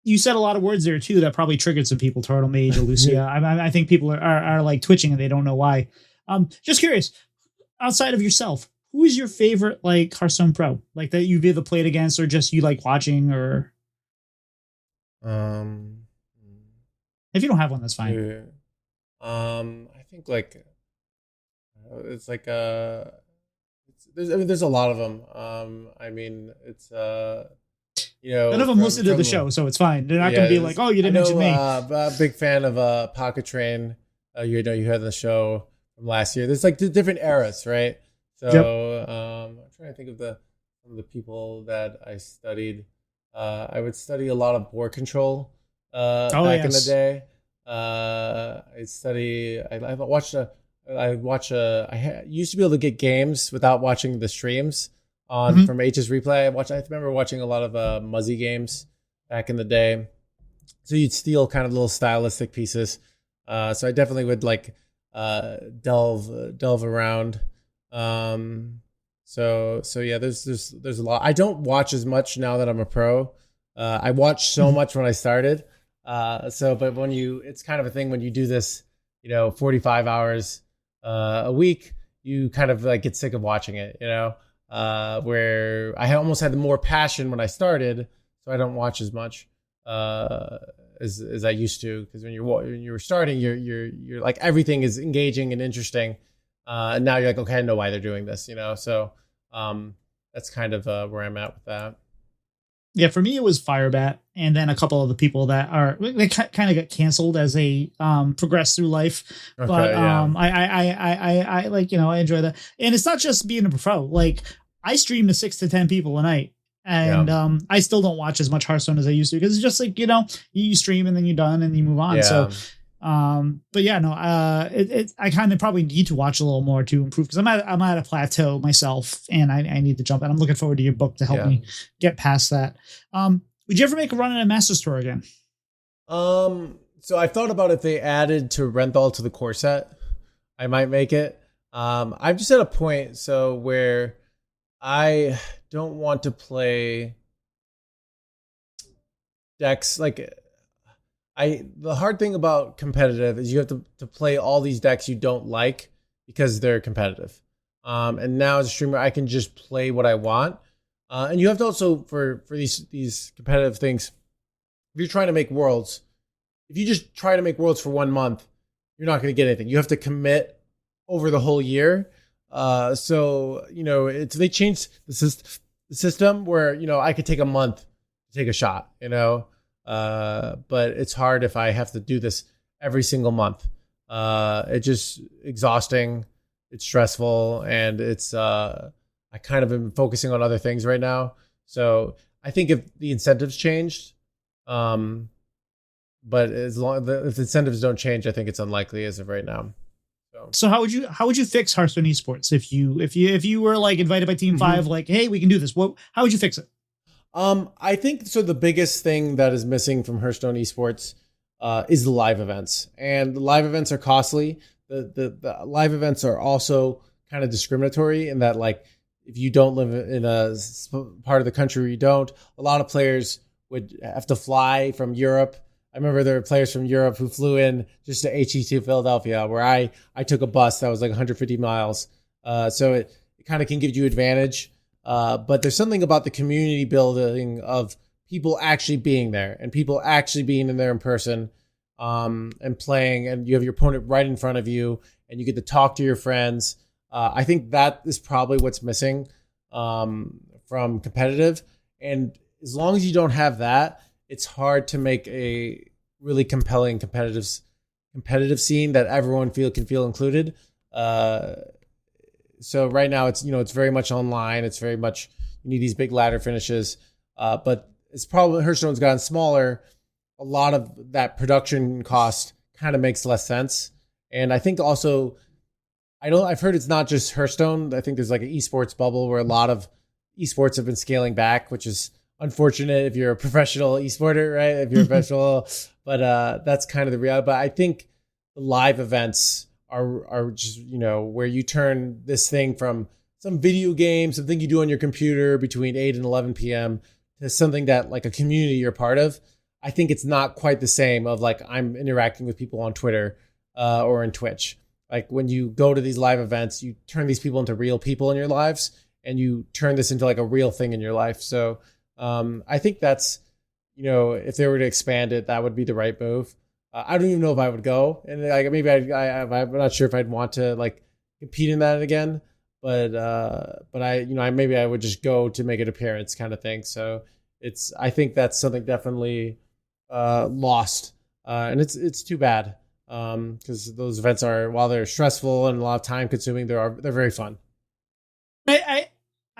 You said a lot of words there too that probably triggered some people. Turtle Mage, Lucia. I think people are like twitching and they don't know why. Just curious, outside of yourself, who is your favorite like Hearthstone pro, like that you've either played against or just you like watching? Or If you don't have one, that's fine.
Yeah. I think like it's like there's I mean there's a lot of them. I mean it's
None of them listened to the
from
show, so it's fine. They're not going to
yeah,
be like, "Oh, you
I
didn't mention
know
me."
a big fan of Pocket Train. You heard the show from last year. There's like different eras, right?
Yep.
So I'm trying to think of some of the people that I studied. I would study a lot of board control
Oh
back in the
yes.
day. I study. I watched a. I watch a. Used to be able to get games without watching the streams on
Hmm.
from HS Replay. I remember watching a lot of Muzzy games back in the day. So you'd steal kind of little stylistic pieces. So I definitely would like delve around. So yeah, there's a lot. I don't watch as much now that I'm a pro. I watched so much when I started. But when it's kind of a thing when you do this, 45 hours a week, you kind of like get sick of watching it, where I almost had more passion when I started, so I don't watch as much as I used to. Because when you're starting, you're like everything is engaging and interesting, and now you're like, okay, I know why they're doing this, So that's kind of where I'm at with that.
Yeah, for me it was Firebat, and then a couple of the people that are they kind of got canceled as they progress through life. But
Okay, yeah,
I like I enjoy that, and it's not just being a pro. Like I stream to 6 to 10 people a night, and
yeah,
I still don't watch as much Hearthstone as I used to because it's just like you stream and then you're done and you move on. So
yeah,
but yeah, no, I kind of probably need to watch a little more to improve because I'm at a plateau myself and I need to jump, and I'm looking forward to your book to help
yeah.
me get past that. Would you ever make a run at a master store again?
So I thought about if they added to Renthal to the core set, I might make it. I'm just at a point where I don't want to play decks like the hard thing about competitive is you have to play all these decks you don't like because they're competitive. And now as a streamer, I can just play what I want. And you have to also for these competitive things, if you're trying to make worlds, if you just try to make worlds for 1 month, you're not going to get anything. You have to commit over the whole year. They changed the system where I could take a month to take a shot. But it's hard if I have to do this every single month. It's just exhausting. It's stressful, and I kind of am focusing on other things right now. So I think if the incentives changed, but if the incentives don't change, I think it's unlikely as of right now.
So how would you fix Hearthstone esports if you were like invited by Team
Mhm.
Five, like, hey, we can do this? How would you fix it?
I think so. The biggest thing that is missing from Hearthstone esports is the live events, and the live events are costly. The live events are also kind of discriminatory in that, like, if you don't live in a part of the country where you don't, a lot of players would have to fly from Europe. I remember there were players from Europe who flew in just to HE2 Philadelphia, where I took a bus that was like 150 miles. So it kind of can give you advantage. But there's something about the community building of people actually being there and people actually being in there in person, and playing, and you have your opponent right in front of you and you get to talk to your friends. I think that is probably what's missing from competitive. And as long as you don't have that, it's hard to make a really compelling competitive scene that everyone can feel included. So right now it's very much online. It's very much you need these big ladder finishes. But it's probably Hearthstone's gotten smaller. A lot of that production cost kind of makes less sense. And I think also I've heard it's not just Hearthstone. I think there's like an esports bubble where a lot of esports have been scaling back, which is unfortunate if you're a professional esporter, right? If you're a professional, but that's kind of the reality. But I think the live events are just, where you turn this thing from some video game, something you do on your computer between 8 and 11 p.m. to something that like a community you're part of. I think it's not quite the same of like I'm interacting with people on Twitter or in Twitch. Like when you go to these live events, you turn these people into real people in your lives, and you turn this into like a real thing in your life. So I think that's, if they were to expand it, that would be the right move. I don't even know if I would go, and like maybe I'm not sure if I'd want to like compete in that again. But I maybe I would just go to make an appearance kind of thing. So I think that's something definitely lost, and it's too bad because those events are, while they're stressful and a lot of time consuming, they're very fun.
I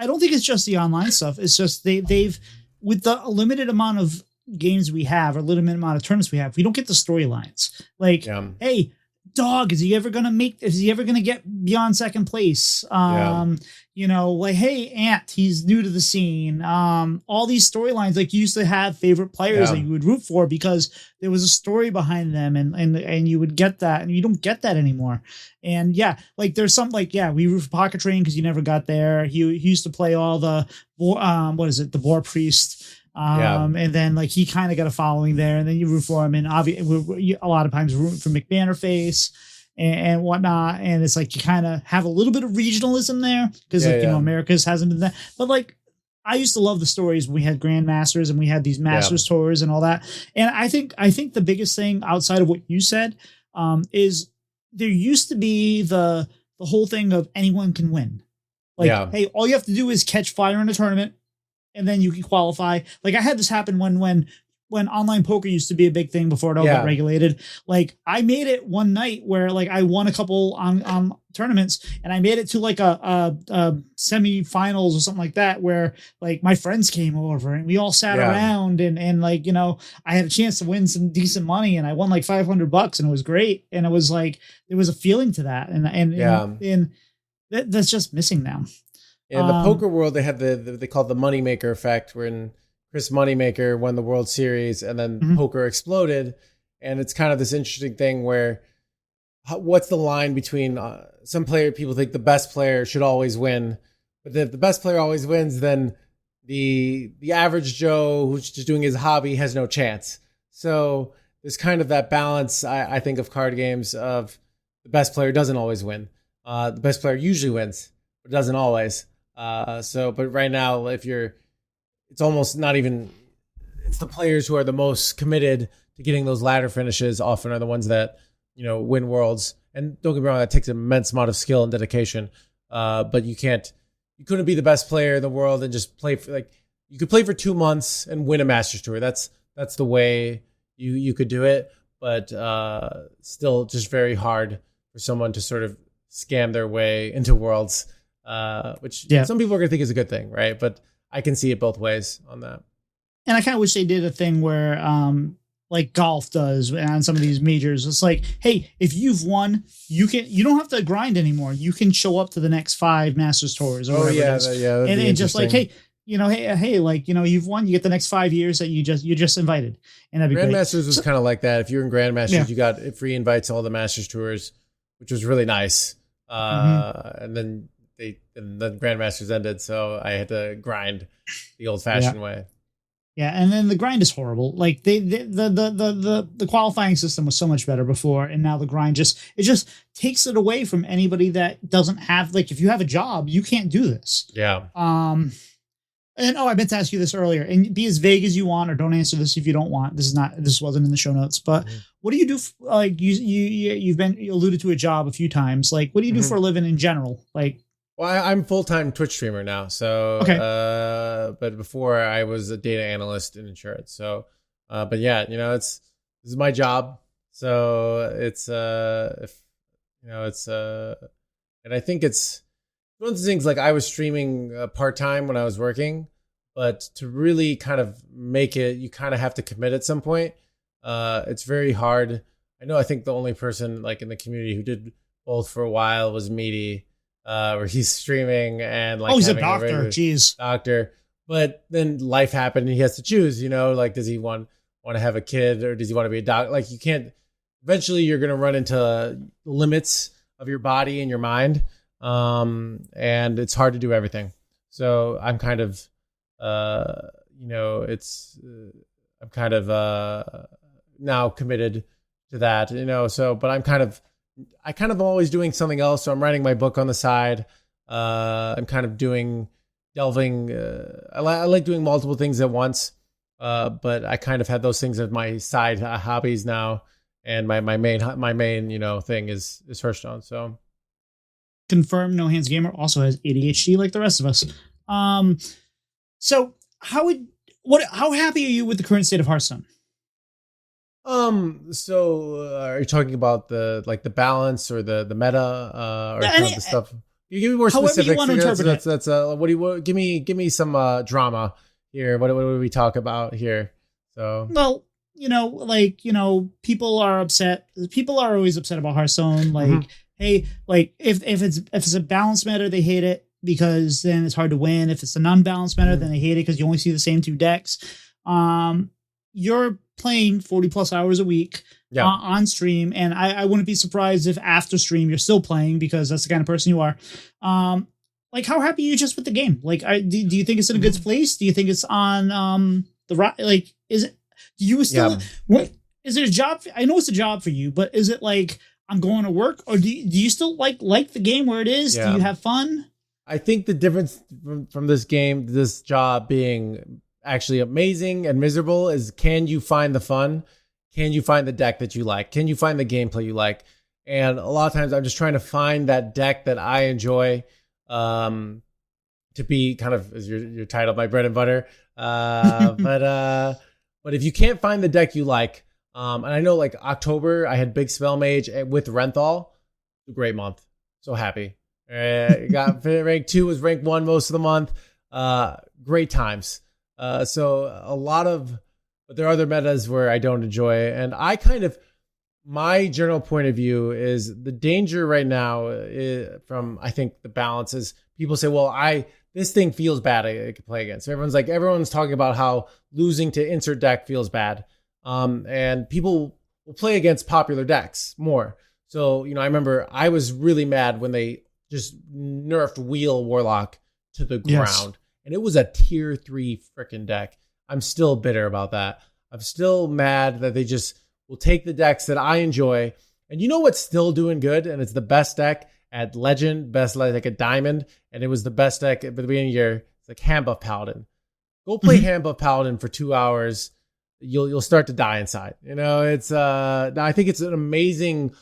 don't think it's just the online stuff. It's just they've with the limited amount of games we have or limited amount of tournaments we have, we don't get the storylines. Like, hey, dog, is he ever gonna get beyond second place? You know, like, hey, Ant, he's new to the scene. All these storylines, like, you used to have favorite players that you would root for because there was a story behind them, and you would get that, and you don't get that anymore. And yeah, like there's some like, yeah, we root for Pocket Train because you never got there. He used to play all the the Boar Priest. And then like he kind of got a following there, and then you root for him, and obviously a lot of times root for McBannerface and whatnot, and it's like you kind of have a little bit of regionalism there because you know, America's hasn't been that, but like I used to love the stories when we had Grandmasters and we had these Masters tours and all that. And I think the biggest thing outside of what you said is there used to be the whole thing of anyone can win. Like, hey, all you have to do is catch fire in a tournament, and then you can qualify. Like I had this happen when online poker used to be a big thing before it all got regulated. Like I made it one night where like I won a couple on tournaments, and I made it to like a semifinals or something like that, where like my friends came over and we all sat around and like, you know, I had a chance to win some decent money, and I won like $500 and it was great. And it was like, there was a feeling to that. And that's just missing now.
In the poker world, they had they called the moneymaker effect, when Chris Moneymaker won the World Series, and then poker exploded. And it's kind of this interesting thing where what's the line between some people think the best player should always win, but if the best player always wins, then the average Joe who's just doing his hobby has no chance. So there's kind of that balance, I think, of card games of the best player doesn't always win. The best player usually wins, but doesn't always. But right now, it's almost not even, it's the players who are the most committed to getting those ladder finishes often are the ones that, you know, win worlds. And don't get me wrong, that takes an immense amount of skill and dedication. But you couldn't be the best player in the world and just play for, like, you could play for 2 months and win a Masters Tour. That's the way you could do it. But still just very hard for someone to sort of scam their way into worlds, which some people are going to think is a good thing, right? But I can see it both ways on that.
And I kind of wish they did a thing where, like golf does on some of these majors. It's like, hey, if you've won, you don't have to grind anymore. You can show up to the next 5 Masters Tours or whatever it is. And just like, hey, you know, hey, like, you know, you've won, you get the next 5 years that you're just invited. And that'd be
Grandmasters was kind of like that. If you're in Grandmasters, you got free invites to all the Masters Tours, which was really nice. And then Grandmasters ended, so I had to grind the old-fashioned way.
Yeah, and then the grind is horrible. Like the qualifying system was so much better before, and now the grind just takes it away from anybody that doesn't have, like, if you have a job, you can't do this.
Yeah.
And I meant to ask you this earlier, and be as vague as you want, or don't answer this if you don't want. This wasn't in the show notes, but what do you do? Like you alluded to a job a few times. Like, what do you do for a living in general? Like,
well, I'm full-time Twitch streamer now. So, but before I was a data analyst in insurance. So, but yeah, you know, this is my job. So it's, and I think it's one of the things, like, I was streaming part-time when I was working, but to really kind of make it, you kind of have to commit at some point. It's very hard. I think the only person like in the community who did both for a while was Meaty. Where he's streaming and like,
he's a doctor. Jeez,
doctor. But then life happened and he has to choose, you know, like, does he want to have a kid, or does he want to be a doctor? Like, you can't, eventually you're going to run into limits of your body and your mind. And it's hard to do everything. So I'm kind of, I'm kind of, now committed to that, you know, so, but I kind of always doing something else. So I'm writing my book on the side. I'm kind of delving. I like doing multiple things at once. But I kind of had those things as my side hobbies now. and my main thing is Hearthstone. So
Confirmed, No Hands Gamer also has ADHD like the rest of us. So how happy are you with the current state of Hearthstone?
are you talking about the balance or the meta or
Yeah,
kind of the stuff? You give me more
however you
specifics.
want to interpret it.
That's give me some drama here. What do we talk about here? So
Well, people are upset. People are always upset about Hearthstone. Like, hey, like if it's a balanced meta, they hate it because then it's hard to win. If it's a non-balanced meta, then they hate it because you only see the same two decks. You're playing 40 plus hours a week on stream, and I wouldn't be surprised if after stream you're still playing because that's the kind of person you are. Like, how happy are you just with the game? Like, do you think it's in a good place? Do you think it's on the right? Like, is it? Do you still what? Is it a job? I know it's a job for you, but is it like I'm going to work, or do you still like the game where it is? Do you have fun?
I think the difference from this game, this job being actually amazing and miserable, is can you find the fun? Can you find the deck that you like? Can you find the gameplay you like? And a lot of times I'm just trying to find that deck that I enjoy to be kind of, as your title, my bread and butter. But if you can't find the deck you like, and I know like October, I had Big Spell Mage with Renthal. Great month. So happy. Got rank 2, was rank 1 most of the month. Great times. So a lot of, but there are other metas where I don't enjoy. And my general point of view is the danger right now from, I think, the balance is people say, well, this thing feels bad I could play against. So everyone's talking about how losing to insert deck feels bad. And people will play against popular decks more. So, I remember I was really mad when they just nerfed Wheel Warlock to the ground. And it was a tier 3 freaking deck. I'm still bitter about that. I'm still mad that they just will take the decks that I enjoy. And you know what's still doing good? And it's the best deck at Legend, best deck at Diamond. And it was the best deck at the beginning of the year. It's like Hand Buff Paladin. Go play Hand Buff Paladin for 2 hours. You'll start to die inside. It's I think it's an amazing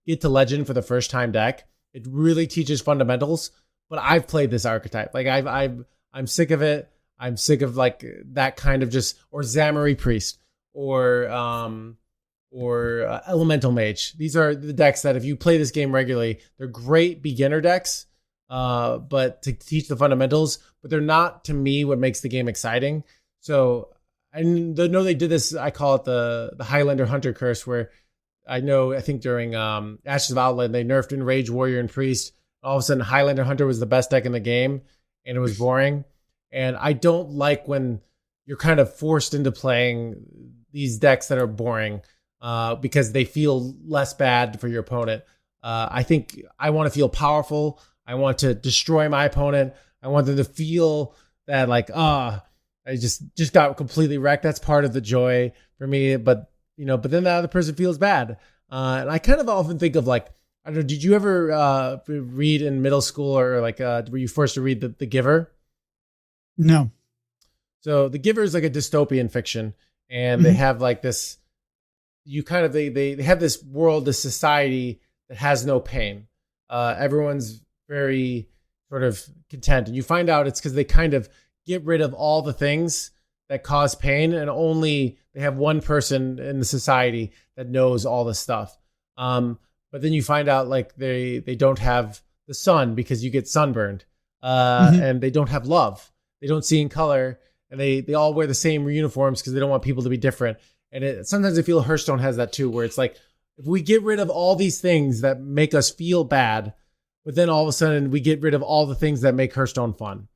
get to Legend for the first time deck. It really teaches fundamentals. But I've played this archetype. I'm sick of it. I'm sick of that kind of or Zamari Priest or Elemental Mage. These are the decks that if you play this game regularly, they're great beginner decks, but to teach the fundamentals, but they're not, to me, what makes the game exciting. So I know they did this, I call it the Highlander Hunter curse, where I think during Ashes of Outland, they nerfed Enraged Warrior and Priest. All of a sudden, Highlander Hunter was the best deck in the game, and it was boring. And I don't like when you're kind of forced into playing these decks that are boring because they feel less bad for your opponent. I think I want to feel powerful. I want to destroy my opponent. I want them to feel that I just got completely wrecked. That's part of the joy for me. But then the other person feels bad. And I kind of often think of I don't know, did you ever read in middle school or were you forced to read The Giver?
No.
So The Giver is a dystopian fiction, and they have this. They have this world, this society that has no pain. Everyone's very sort of content, and you find out it's because they kind of get rid of all the things that cause pain, and only they have one person in the society that knows all this stuff. But then you find out they don't have the sun because you get sunburned, and they don't have love. They don't see in color, and they all wear the same uniforms because they don't want people to be different. And sometimes I feel Hearthstone has that too, where it's if we get rid of all these things that make us feel bad, but then all of a sudden we get rid of all the things that make Hearthstone fun.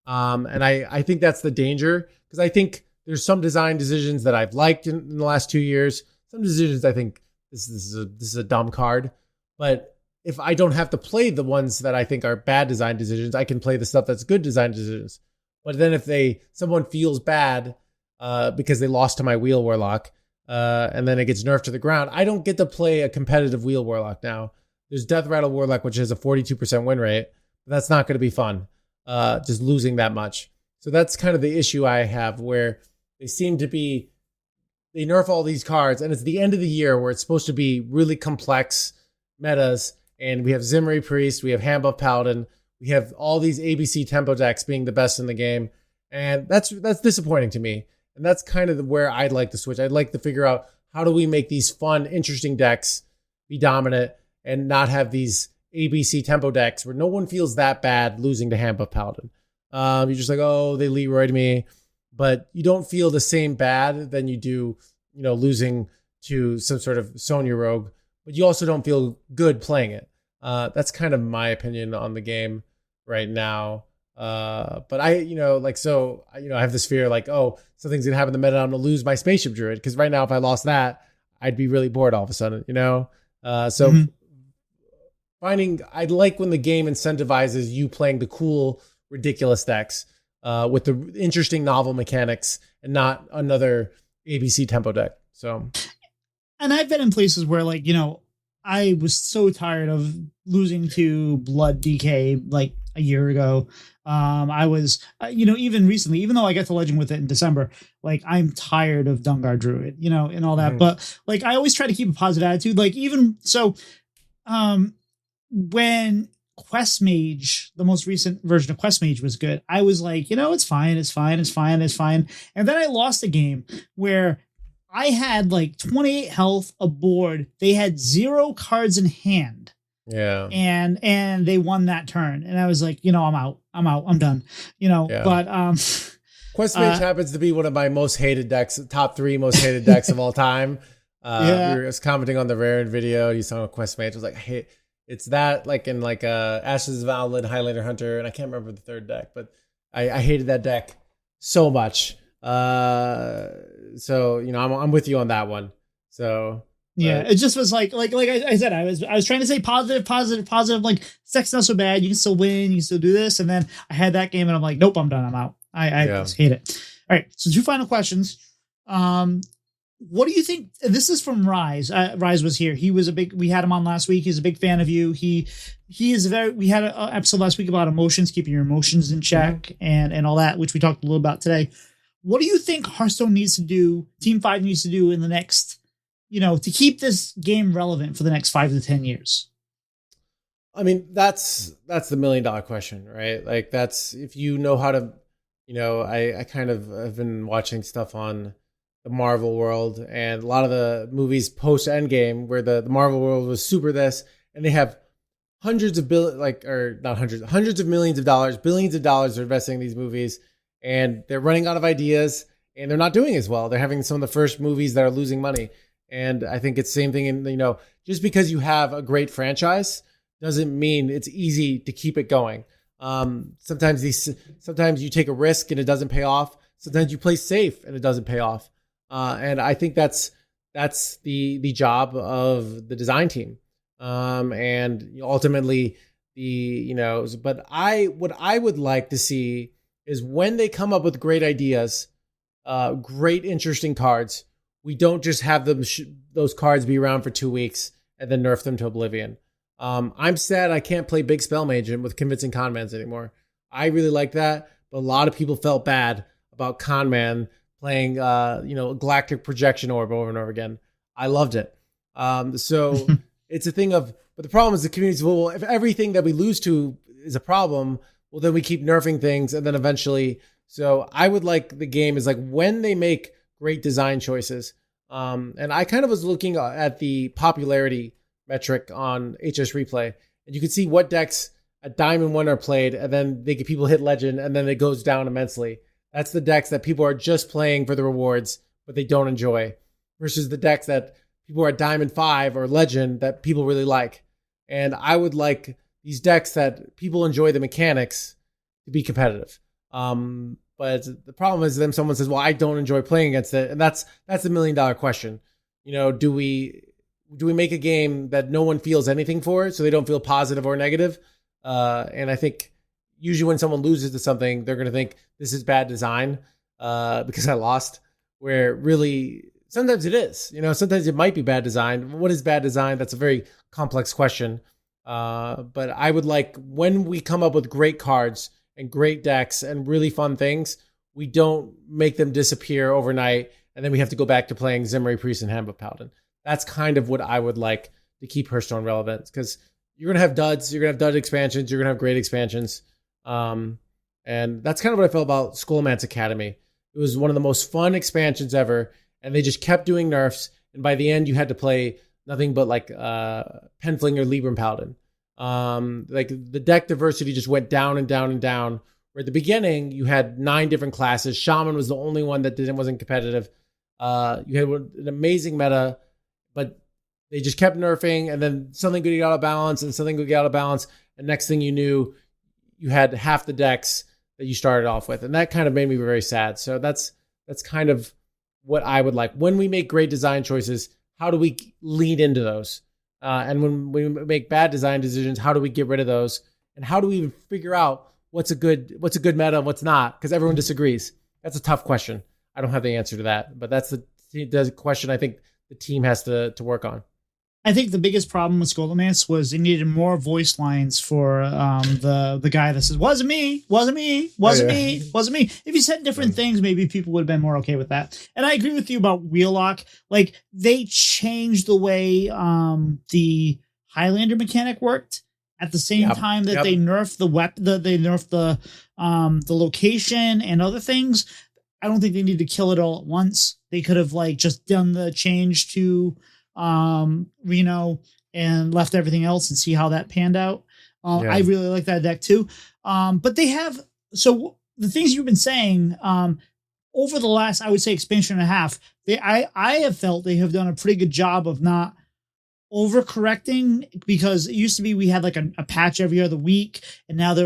And I think that's the danger, because I think there's some design decisions that I've liked in the last 2 years. Some decisions I think this is a dumb card, but if I don't have to play the ones that I think are bad design decisions, I can play the stuff that's good design decisions. But then if someone feels bad because they lost to my Wheel Warlock, and then it gets nerfed to the ground, I don't get to play a competitive Wheel Warlock now. There's Death Rattle Warlock, which has a 42% win rate, but that's not going to be fun, just losing that much. So that's kind of the issue I have, where they seem to be they nerf all these cards, and it's the end of the year where it's supposed to be really complex metas, and we have Zimri Priest, we have Handbuff Paladin, we have all these ABC tempo decks being the best in the game, and that's disappointing to me. And that's kind of where I'd like to switch. I'd like to figure out how do we make these fun, interesting decks be dominant and not have these ABC tempo decks where no one feels that bad losing to Handbuff Paladin. You're just like, oh, they Leroyed me, but you don't feel the same bad than you do, losing to some sort of Sonya Rogue, but you also don't feel good playing it. That's kind of my opinion on the game right now. But I have this fear like, oh, something's gonna happen in the meta. I'm gonna lose my Spaceship Druid, because right now, if I lost that, I'd be really bored all of a sudden, I'd like when the game incentivizes you playing the cool, ridiculous decks with the interesting novel mechanics and not another ABC tempo deck. So,
and I've been in places where I was so tired of losing to Blood DK like a year ago. I was, even recently, even though I got to Legend with it in December, I'm tired of Dungar Druid, and all that. Mm-hmm. But I always try to keep a positive attitude. When Quest Mage, the most recent version of Quest Mage was good, I was like, it's fine. And then I lost a game where I had 28 health aboard. They had 0 cards in hand.
Yeah.
And they won that turn. And I was like, I'm out. I'm done. Yeah. But
Quest Mage happens to be one of my most hated decks, top 3 most hated decks of all time. We were commenting on the Raren video. You saw Quest Mage. I was like, hey, it's that in Ashes of Alwyn, Highlander Hunter, and I can't remember the third deck, but I hated that deck so much. So I'm with you on that one. So
yeah, it just was like I said, I was trying to say positive. Sex not so bad. You can still win. You can still do this. And then I had that game, and I'm like, nope, I'm done. I'm out. I just hate it. All right, so 2 final questions. What do you think? This is from Rise. Rise was here. We had him on last week. He's a big fan of you. We had an episode last week about emotions, keeping your emotions in check and all that, which we talked a little about today. What do you think Hearthstone needs to do, Team 5 needs to do in the next, to keep this game relevant for the next 5 to 10 years?
I mean, that's the $1 million question, right? That's, if you know how to, I kind of have been watching stuff on the Marvel world, and a lot of the movies post Endgame where the Marvel world was super this, and they have hundreds of millions of dollars, billions of dollars they're investing in these movies, and they're running out of ideas, and they're not doing as well. They're having some of the first movies that are losing money. And I think it's the same thing in, just because you have a great franchise doesn't mean it's easy to keep it going. Sometimes you take a risk and it doesn't pay off. Sometimes you play safe and it doesn't pay off. And I think that's the job of the design team. And ultimately but what I would like to see is when they come up with great ideas, great, interesting cards, we don't just have those cards be around for 2 weeks and then nerf them to oblivion. I'm sad I can't play Big Spell Mage with convincing Conmans anymore. I really like that, but a lot of people felt bad about Conman playing, Galactic Projection Orb over and over again. I loved it. So it's a thing of, but the problem is the community says, well, if everything that we lose to is a problem, well, then we keep nerfing things, and then eventually. So I would like the game is when they make great design choices. And I kind of was looking at the popularity metric on HS Replay, and you can see what decks at Diamond 1 are played, and then people hit Legend, and then it goes down immensely. That's the decks that people are just playing for the rewards, but they don't enjoy, versus the decks that people are at Diamond 5 or Legend that people really like. And I would like these decks that people enjoy the mechanics to be competitive. But the problem is then someone says, well, I don't enjoy playing against it. And that's the $1 million question. Do we make a game that no one feels anything for, so they don't feel positive or negative? And I think usually when someone loses to something, they're going to think this is bad design because I lost, where really sometimes it is. Sometimes it might be bad design. What is bad design? That's a very complex question. But I would like, when we come up with great cards and great decks and really fun things, we don't make them disappear overnight and then we have to go back to playing Zimmery Priest and Handbook Paladin. That's kind of what I would like to keep Hearthstone relevant, because you're going to have duds, you're going to have dud expansions, you're going to have great expansions. And that's kind of what I felt about Skullman's Academy. It was one of the most fun expansions ever, and they just kept doing nerfs, and by the end you had to play nothing but like Penflinger, Libram Paladin. Like the deck diversity just went down and down and down. Where at the beginning you had 9 different classes. Shaman was the only one that wasn't competitive. You had an amazing meta, but they just kept nerfing, and then something would get out of balance, and something would get out of balance, and next thing you knew, you had half the decks that you started off with, and that kind of made me very sad. So that's kind of what I would like. When we make great design choices, how do we lead into those? And when we make bad design decisions, how do we get rid of those? And how do we even figure out what's a good meta and what's not? Because everyone disagrees. That's a tough question. I don't have the answer to that, but that's the question I think the team has to work on.
I think the biggest problem with Scholomance was they needed more voice lines for the guy that says, wasn't me. If you said different things, maybe people would have been more okay with that. And I agree with you about Wheellock. Like, they changed the way the Highlander mechanic worked at the same time that they nerfed the weapon, they nerfed the location and other things. I don't think they need to kill it all at once. They could have like just done the change to Reno and left everything else and see how that panned out. I really like that deck too. But they have, so the things you've been saying over the last, I would say, expansion and a half, I have felt they have done a pretty good job of not overcorrecting, because it used to be we had like a patch every other week, and now they're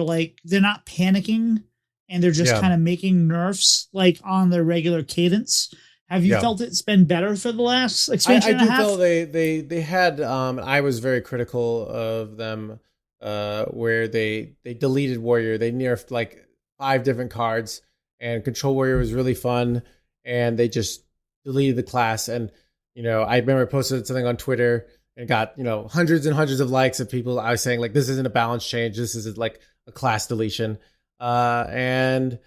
not panicking, and they're just kind of making nerfs like on their regular cadence. Have you felt it's been better for the last expansion and a half?
I do feel they had, I was very critical of them, where they deleted Warrior. They nerfed like 5 different cards, and Control Warrior was really fun, and they just deleted the class. And, I remember I posted something on Twitter and got, hundreds and hundreds of likes of people. I was saying like, this isn't a balance change. This is like a class deletion. And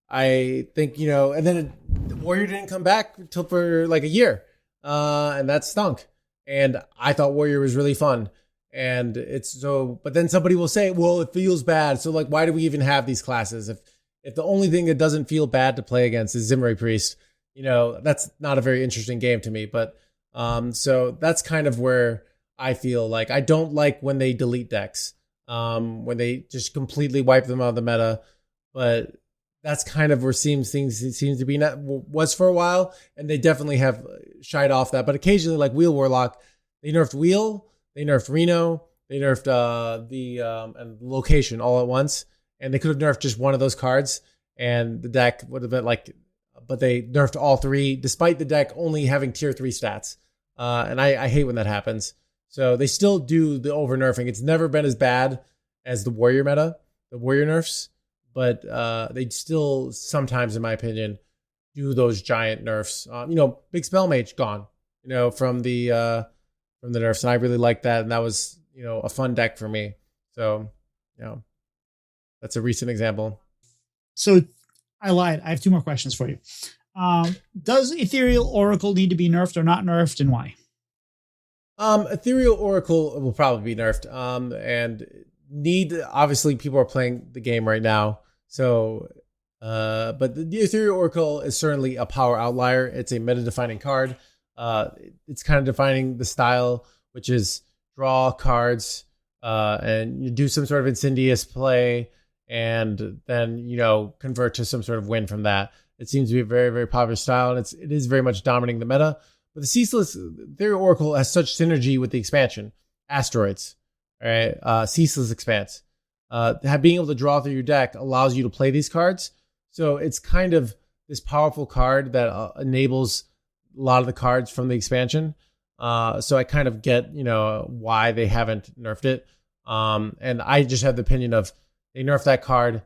I think, and then Warrior didn't come back until for like a year. And that stunk. And I thought Warrior was really fun. And but then somebody will say, well, it feels bad. So like, why do we even have these classes? If the only thing that doesn't feel bad to play against is Zimmery Priest, that's not a very interesting game to me. But, so that's kind of where I feel like I don't like when they delete decks, when they just completely wipe them out of the meta. But that's kind of where things seems to be, was for a while, and they definitely have shied off that. But occasionally, like Wheel Warlock, they nerfed Wheel, they nerfed Reno, they nerfed and Location all at once, and they could have nerfed just one of those cards, and the deck would have been like. But they nerfed all 3, despite the deck only having tier 3 stats, and I hate when that happens. So they still do the over nerfing. It's never been as bad as the Warrior meta, the Warrior nerfs. But they still sometimes, in my opinion, do those giant nerfs. Big Spell Mage gone, from the nerfs, and I really like that, and that was a fun deck for me. So, that's a recent example.
So, I lied. I have 2 more questions for you. Does Ethereal Oracle need to be nerfed or not nerfed, and why?
Ethereal Oracle will probably be nerfed. Obviously people are playing the game right now. So, but the Ethereal Oracle is certainly a power outlier. It's a meta defining card. It's kind of defining the style, which is draw cards, and you do some sort of insidious play, and then, convert to some sort of win from that. It seems to be a very, very popular style, and it is very much dominating the meta. But the Ceaseless Ethereal Oracle has such synergy with the expansion. Asteroids, all right? Ceaseless Expanse. Being able to draw through your deck allows you to play these cards. So it's kind of this powerful card that enables a lot of the cards from the expansion. So I kind of get, why they haven't nerfed it. And I just have the opinion of they nerf that card.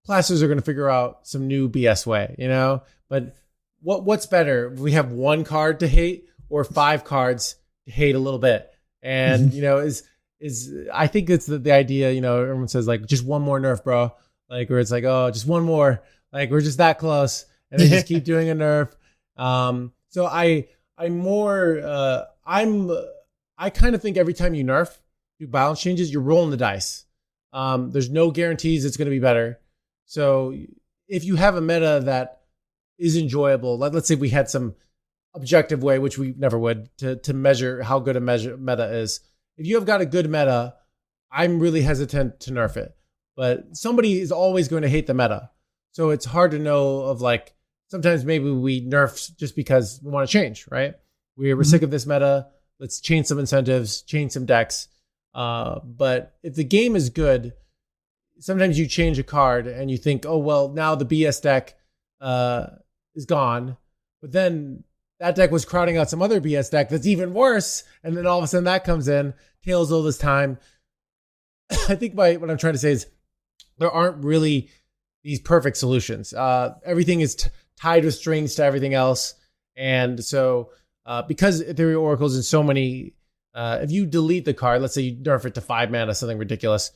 Classes are going to figure out some new BS way, But what's better? We have 1 card to hate or 5 cards to hate a little bit. And, I think it's the idea, everyone says like, just 1 more nerf, bro. Like, where it's like, oh, just 1 more. Like, we're just that close. And they just keep doing a nerf. So I'm more I kind of think every time you nerf, do balance changes, you're rolling the dice. There's no guarantees it's going to be better. So if you have a meta that is enjoyable, let's say we had some objective way, which we never would, to measure how good a meta is. If you have got a good meta, I'm really hesitant to nerf it. But somebody is always going to hate the meta. So it's hard to know of like, sometimes maybe we nerf just because we want to change, right? We're sick of this meta. Let's change some incentives, change some decks. But if the game is good, sometimes you change a card and you think, oh, well, now the BS deck is gone. But then that deck was crowding out some other BS deck that's even worse. And then all of a sudden that comes in, tails all this time. I think what I'm trying to say is there aren't really these perfect solutions. Everything is tied with strings to everything else. And so because Ethereal Oracle's in so many, if you delete the card, let's say you nerf it to 5 mana, something ridiculous,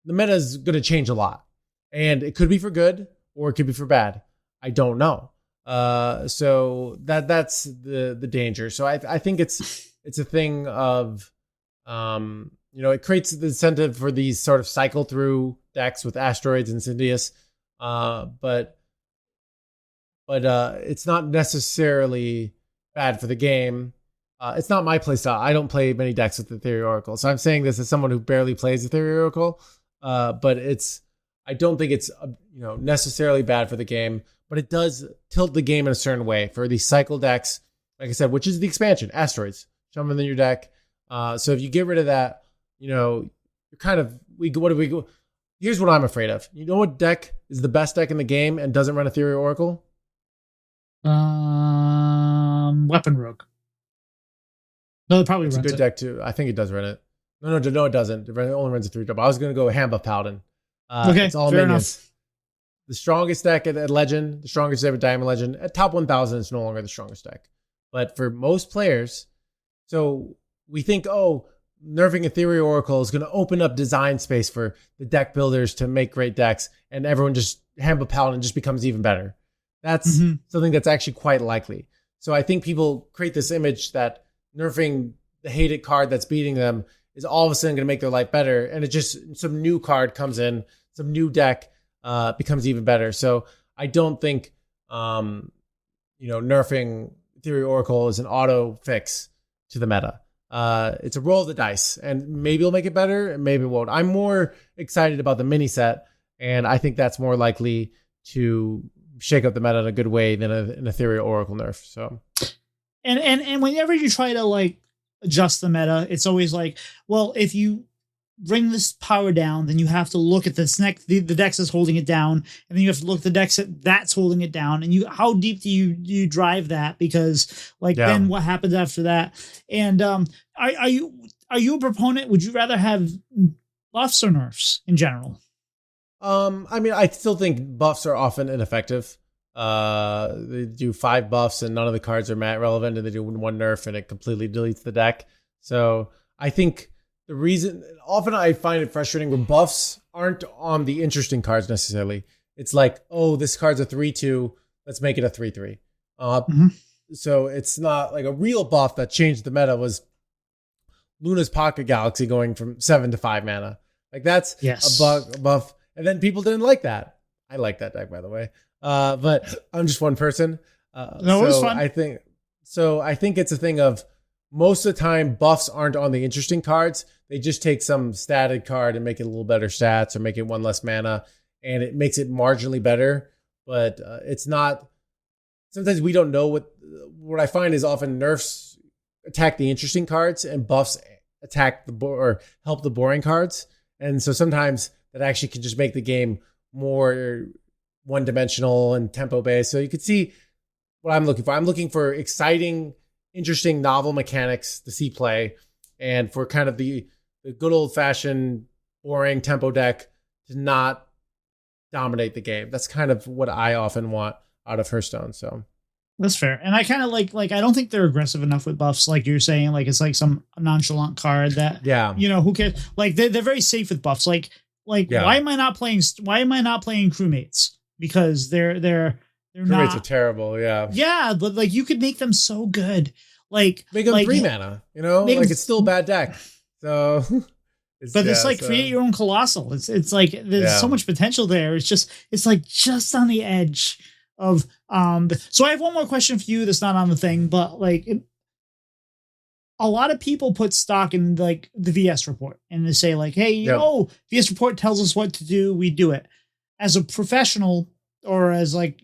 the meta is going to change a lot. And it could be for good or it could be for bad. I don't know. So that's the danger. So I think it's a thing of, it creates the incentive for these sort of cycle through decks with Asteroids and Syndius. But it's not necessarily bad for the game. It's not my playstyle. I don't play many decks with Ethereal Oracle. So I'm saying this as someone who barely plays Ethereal Oracle. But I don't think it's necessarily bad for the game, but it does tilt the game in a certain way for these cycle decks, like I said, which is the expansion, Asteroids, shove them in your deck. So if you get rid of that, you're kind of, here's what I'm afraid of. You know what deck is the best deck in the game and doesn't run Ethereal Oracle?
Weapon Rogue. No, it probably
runs it. It's a good deck too. I think it does run it. No, it doesn't. It only runs a 3-drop. I was going to go Hand Buff Paladin.
Okay,
it's all
fair
minions.
enough.
The strongest deck at Legend, the strongest ever Diamond Legend. At top 1,000, it's no longer the strongest deck. But for most players, so we think, nerfing Ethereal Oracle is going to open up design space for the deck builders to make great decks, and everyone just Hand Buff Paladin just becomes even better. That's something that's actually quite likely. So I think people create this image that nerfing the hated card that's beating them is all of a sudden going to make their life better. And it just, some new card comes in, some new deck becomes even better. So I don't think, nerfing Ethereal Oracle is an auto fix to the meta. It's a roll of the dice, and maybe it'll make it better and maybe it won't. I'm more excited about the mini set, and I think that's more likely to shake up the meta in a good way than an Ethereal Oracle nerf. So,
and whenever you try to adjust the meta, it's always like, well, if you bring this power down, then you have to look at this next the decks that's holding it down, and then you have to look at the decks that's holding it down, and how deep do you drive that? Because then what happens after that? And are you a proponent? Would you rather have buffs or nerfs in general?
I still think buffs are often ineffective. They do 5 buffs and none of the cards are mat relevant, and they do 1 nerf and it completely deletes the deck. So I think the reason, often I find it frustrating when buffs aren't on the interesting cards necessarily. It's like, this card's a 3/2, let's make it a 3/3. So it's not like a real buff that changed the meta was Luna's Pocket Galaxy going from 7 to 5 mana. Like that's a buff. And then people didn't like that. I like that deck, by the way. But I'm just one person.
No, it was fun.
I think it's a thing of most of the time buffs aren't on the interesting cards. They just take some statted card and make it a little better stats or make it 1 less mana, and it makes it marginally better. But it's not. Sometimes we don't know what I find is often nerfs attack the interesting cards and buffs attack or help the boring cards. And so sometimes that actually can just make the game more one-dimensional and tempo-based. So you can see what I'm looking for. I'm looking for exciting, interesting, novel mechanics to see play, and for kind of the good old-fashioned, boring tempo deck to not dominate the game. That's kind of what I often want out of Hearthstone. So
that's fair. And I kind of like I don't think they're aggressive enough with buffs, like you're saying. Like it's like some nonchalant card that who cares? Like they're very safe with buffs. Why am I not playing crewmates? Because they're They're
Crit rates are
not.
terrible. Yeah.
Yeah, but like you could make them so good.
Make them 3 mana,
make
like
them,
it's still a bad deck. So it's,
but it's
yeah,
like create
so
your own colossal. It's like there's so
yeah.
much potential there. It's like just on the edge of so I have one more question for you that's not on the thing, but like a lot of people put stock in like the VS report and they say like, hey,
Yep.
VS report tells us what to do, we do it. As a professional, or as like,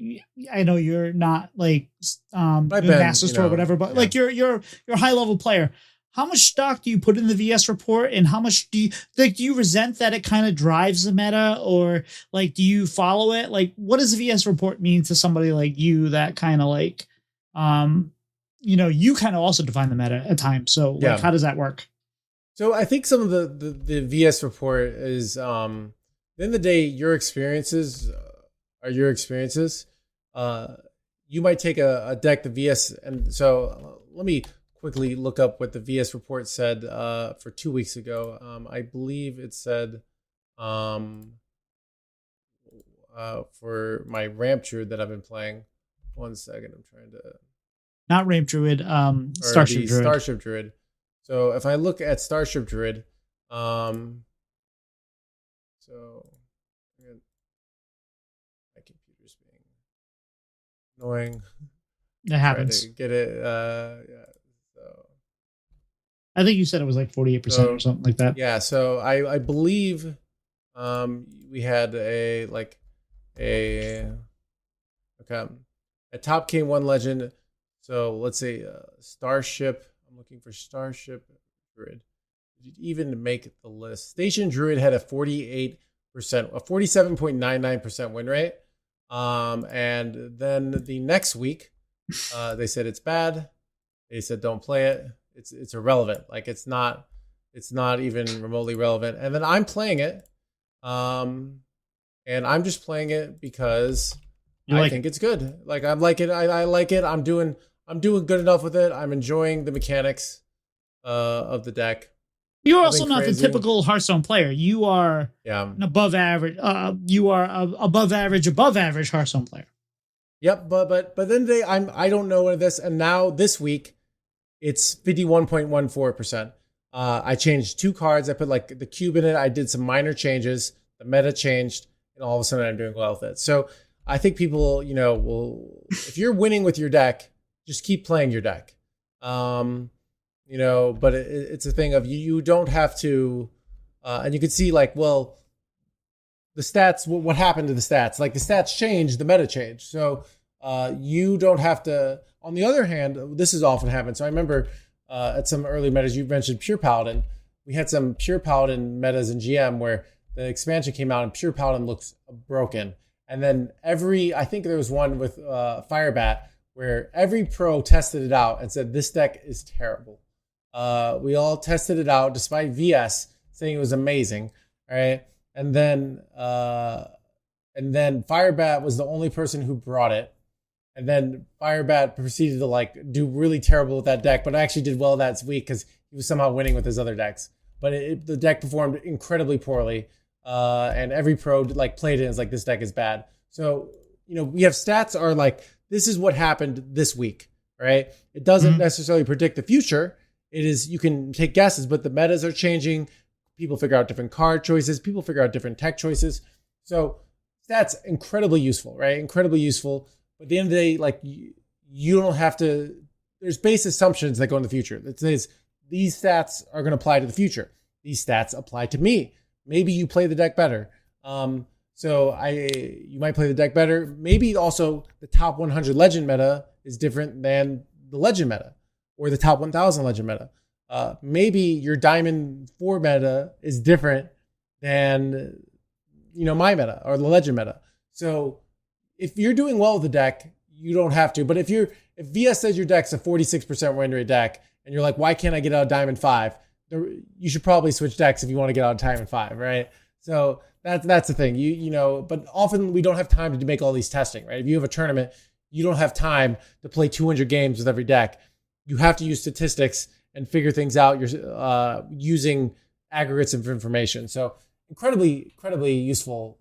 I know you're not like
I've
doing
been,
Master Store or whatever, but
yeah.
like you're a high level player. How much stock do you put in the VS report, and how much do you resent that it kind of drives the meta, or like do you follow it? Like, what does the VS report mean to somebody like you that kind of like you kind of also define the meta at times. So like, how does that work?
So I think some of the VS report is at the end of the day, your experiences are your experiences. You might take a deck, the VS, and so let me quickly look up what the VS report said for 2 weeks ago. I believe it said for my Ramp Druid that I've been playing. 1 second, I'm trying to.
Not Ramp Druid, Starship Druid.
Starship Druid. So if I look at Starship Druid, so my computer's being annoying.
That happens.
Get it. Yeah. So
I think you said it was like 48% or something like that.
Yeah. So I believe we had a top K1 legend. So let's say Starship. I'm looking for Starship Druid. Did it even make the list? Station Druid had a 48%, a 47.99% win rate. And then the next week, they said it's bad. They said don't play it. It's irrelevant. Like it's not even remotely relevant. And then I'm playing it. And I'm just playing it because I think it's good. Like I like it. I like it. I'm doing good enough with it. I'm enjoying the mechanics of the deck.
You're also not the typical Hearthstone player. You are an above average. You are above average Hearthstone player.
Yep, but then I don't know what this, and now this week it's 51.14%. I changed 2 cards. I put like the cube in it. I did some minor changes. The meta changed, and all of a sudden I'm doing well with it. So I think people, will, if you're winning with your deck, just keep playing your deck. But it's a thing of you don't have to, and you can see like, well, the stats, what happened to the stats? Like the stats changed, the meta changed. So you don't have to, on the other hand, this has often happened. So I remember at some early metas, you mentioned Pure Paladin. We had some Pure Paladin metas in GM where the expansion came out and Pure Paladin looks broken. And then I think there was one with Firebat where every pro tested it out and said, this deck is terrible. We all tested it out despite VS saying it was amazing. All right. And then Firebat was the only person who brought it. And then Firebat proceeded to like do really terrible with that deck, but actually did well that week because he was somehow winning with his other decks. But the deck performed incredibly poorly. And every pro like played it and was like, this deck is bad. So, we have stats are like, this is what happened this week, right? It doesn't necessarily predict the future. It is, you can take guesses, but the metas are changing. People figure out different card choices. People figure out different tech choices. So that's incredibly useful, right? Incredibly useful. But at the end of the day, like you don't have to, there's base assumptions that go in the future. That says these stats are going to apply to the future. These stats apply to me. Maybe you play the deck better. You might play the deck better. Maybe also the top 100 legend meta is different than the legend meta or the top 1000 legend meta. Maybe your Diamond 4 meta is different than, my meta or the legend meta. So if you're doing well with the deck, you don't have to. But if VS says your deck's a 46% win rate deck and you're like, why can't I get out of Diamond 5? You should probably switch decks if you want to get out of Diamond 5, right? So that's the thing. But often we don't have time to make all these testing, right? If you have a tournament, you don't have time to play 200 games with every deck. You have to use statistics and figure things out. You're using aggregates of information. So incredibly, incredibly useful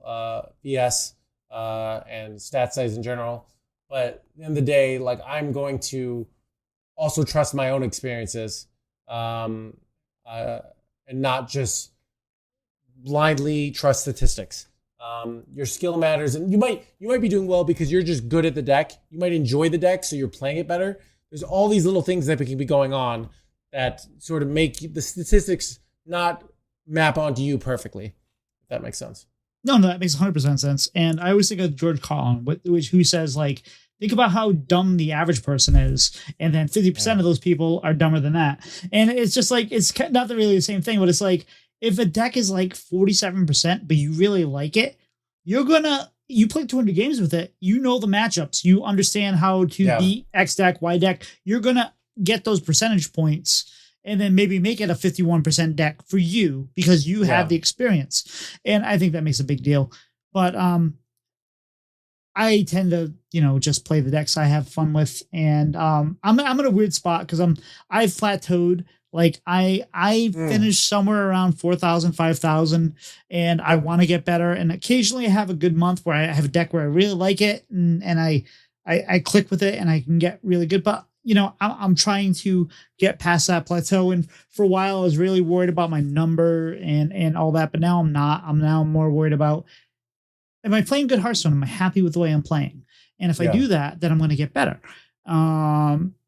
VS and stat size in general. But at the end of the day, like I'm going to also trust my own experiences, um, and not just blindly trust statistics. Your skill matters, and you might be doing well because you're just good at the deck. You might enjoy the deck, so you're playing it better. There's all these little things that can be going on that sort of make the statistics not map onto you perfectly. If that makes sense.
No, that makes 100% sense. And I always think of George Carlin, who says, like, think about how dumb the average person is, and then 50% of those people are dumber than that. And it's just like, it's not really the same thing, but it's like, if a deck is like 47%, but you really like it, you play 200 games with it, you know the matchups, you understand how to beat X deck, Y deck, you're going to get those percentage points and then maybe make it a 51% deck for you because you have the experience. And I think that makes a big deal. But I tend to, just play the decks I have fun with. And I'm in a weird spot because I've plateaued. Like I finished somewhere around 4,000, 5,000, and I want to get better. And occasionally I have a good month where I have a deck where I really like it and I click with it and I can get really good. But I'm trying to get past that plateau. And for a while, I was really worried about my number and all that. But now I'm not. I'm now more worried about, am I playing good Hearthstone? Am I happy with the way I'm playing? And if I do that, then I'm going to get better.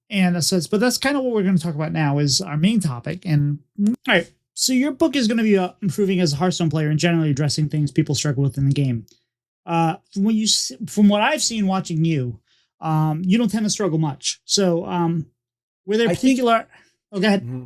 And so, but that's kind of what we're going to talk about now is our main topic. And all right, so your book is going to be improving as a Hearthstone player and generally addressing things people struggle with in the game. From what I've seen watching you, you don't tend to struggle much. So, were there particular? Go ahead. Mm-hmm.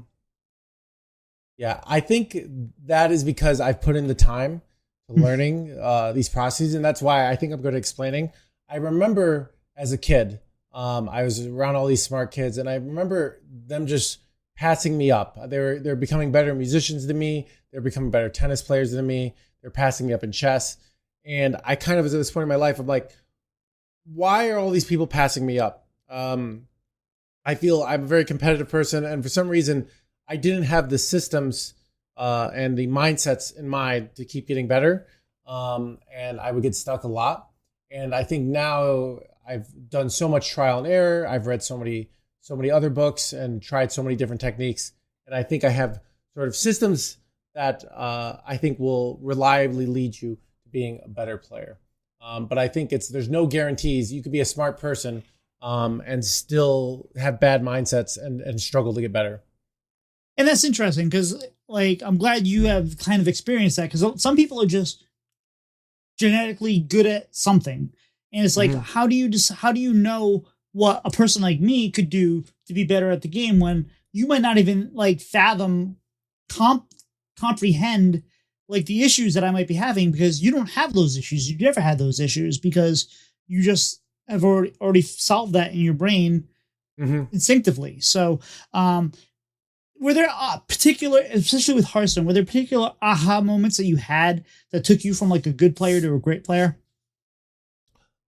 Yeah, I think that is because I've put in the time to learning these processes, and that's why I think I'm good at explaining. I remember as a kid, I was around all these smart kids, and I remember them just passing me up. They're becoming better musicians than me. They're becoming better tennis players than me. They're passing me up in chess, and I kind of was at this point in my life. I'm like, why are all these people passing me up? I feel I'm a very competitive person, and for some reason, I didn't have the systems and the mindsets in mind to keep getting better, and I would get stuck a lot. And I think now I've done so much trial and error. I've read so many other books and tried so many different techniques, and I think I have sort of systems that I think will reliably lead you to being a better player. But I think there's no guarantees. You could be a smart person and still have bad mindsets and struggle to get better.
And that's interesting because, like, I'm glad you have kind of experienced that because some people are just genetically good at something, and it's like, how do you know what a person like me could do to be better at the game when you might not even like fathom, comprehend like the issues that I might be having because you don't have those issues. You never had those issues because you just have already solved that in your brain instinctively. So, were there particular, especially with Hearthstone, were there particular aha moments that you had that took you from like a good player to a great player?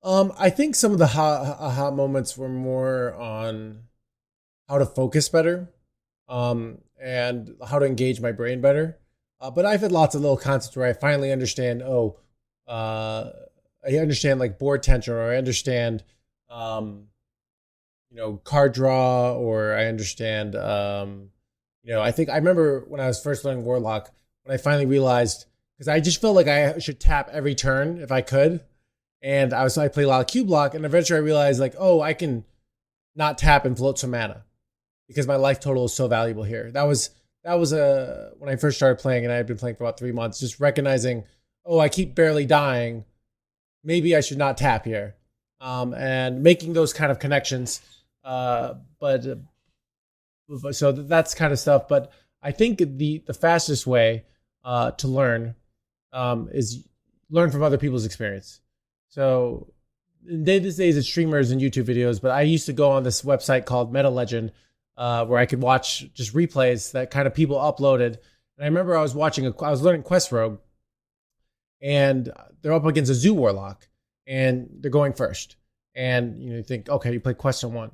I think some of the aha moments were more on how to focus better, and how to engage my brain better. But I've had lots of little concepts where I finally understand, I understand like board tension, or I understand, card draw, or I understand, I think I remember when I was first learning Warlock, when I finally realized, because I just felt like I should tap every turn if I could. And I played a lot of Q block, and eventually I realized like, I can not tap and float some mana because my life total is so valuable here. That was when I first started playing, and I had been playing for about 3 months, just recognizing, I keep barely dying. Maybe I should not tap here. And making those kind of connections. So that's kind of stuff. But I think the fastest way to learn is learn from other people's experience. So these days it's streamers and YouTube videos, but I used to go on this website called Meta Legend, where I could watch just replays that kind of people uploaded. And I remember I was learning Quest Rogue, and they're up against a Zoo Warlock, and they're going first. And you think, okay, you play Question 1.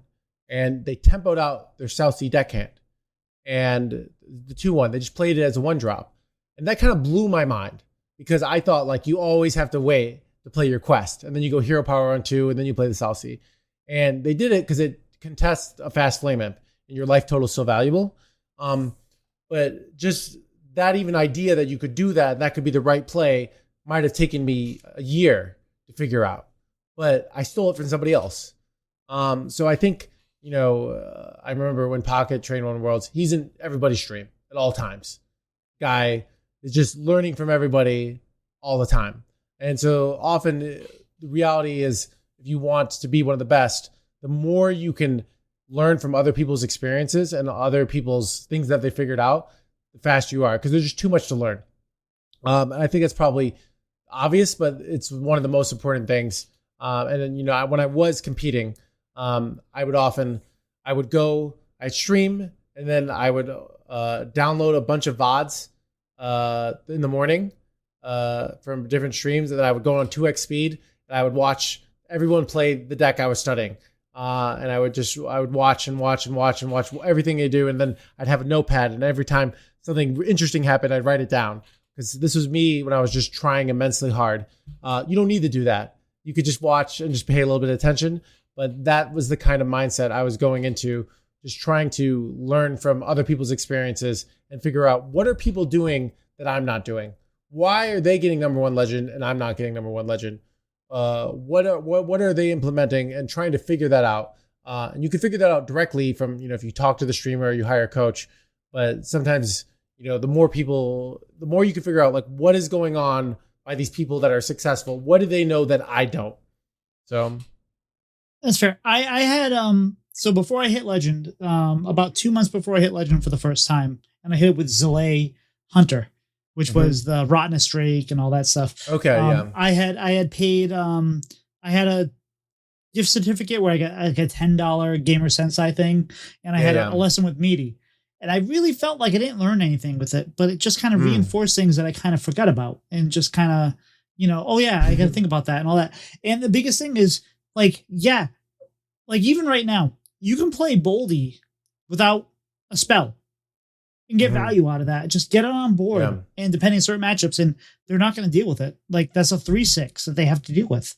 And they tempoed out their South Sea deckhand. And the 2-1, they just played it as a 1-drop. And that kind of blew my mind, because I thought like you always have to wait to play your quest, and then you go hero power on 2, and then you play the South Sea. And they did it because it contests a fast flame imp and your life total is so valuable. But just that even idea that you could do that, that could be the right play, might have taken me a year to figure out. But I stole it from somebody else. So I think, I remember when Pocket trained One Worlds, he's in everybody's stream at all times. Guy is just learning from everybody all the time. And so often the reality is, if you want to be one of the best, the more you can learn from other people's experiences and other people's things that they figured out, the faster you are, because there's just too much to learn. And I think it's probably obvious, but it's one of the most important things. And then, when I was competing, I'd stream, and then I would download a bunch of VODs in the morning from different streams, and then I would go on 2x speed, and I would watch everyone play the deck I was studying. And I would watch everything they do. And then I'd have a notepad, and every time something interesting happened, I'd write it down, because this was me when I was just trying immensely hard. You don't need to do that. You could just watch and just pay a little bit of attention. But that was the kind of mindset I was going into, just trying to learn from other people's experiences and figure out, what are people doing that I'm not doing? Why are they getting number one legend and I'm not getting number one legend? What are they implementing, and trying to figure that out. And you can figure that out directly from, if you talk to the streamer or you hire a coach. But sometimes, the more you can figure out, like, what is going on by these people that are successful. What do they know that I don't? So
that's fair. I had, so before I hit legend, about 2 months before I hit legend for the first time, and I hit it with Zillet Hunter, which was the Rottenest Drake and all that stuff.
Okay, yeah.
I had paid, I had a gift certificate where I got like a $10 Gamer Sensei thing, and I had a lesson with Meaty. And I really felt like I didn't learn anything with it, but it just kind of reinforced things that I kind of forgot about, and just kind of, oh yeah, I got to think about that and all that. And the biggest thing is, like even right now, you can play Boldy without a spell and get value out of that. Just get it on board, and depending on certain matchups, and they're not going to deal with it. Like, that's a 3/6 that they have to deal with.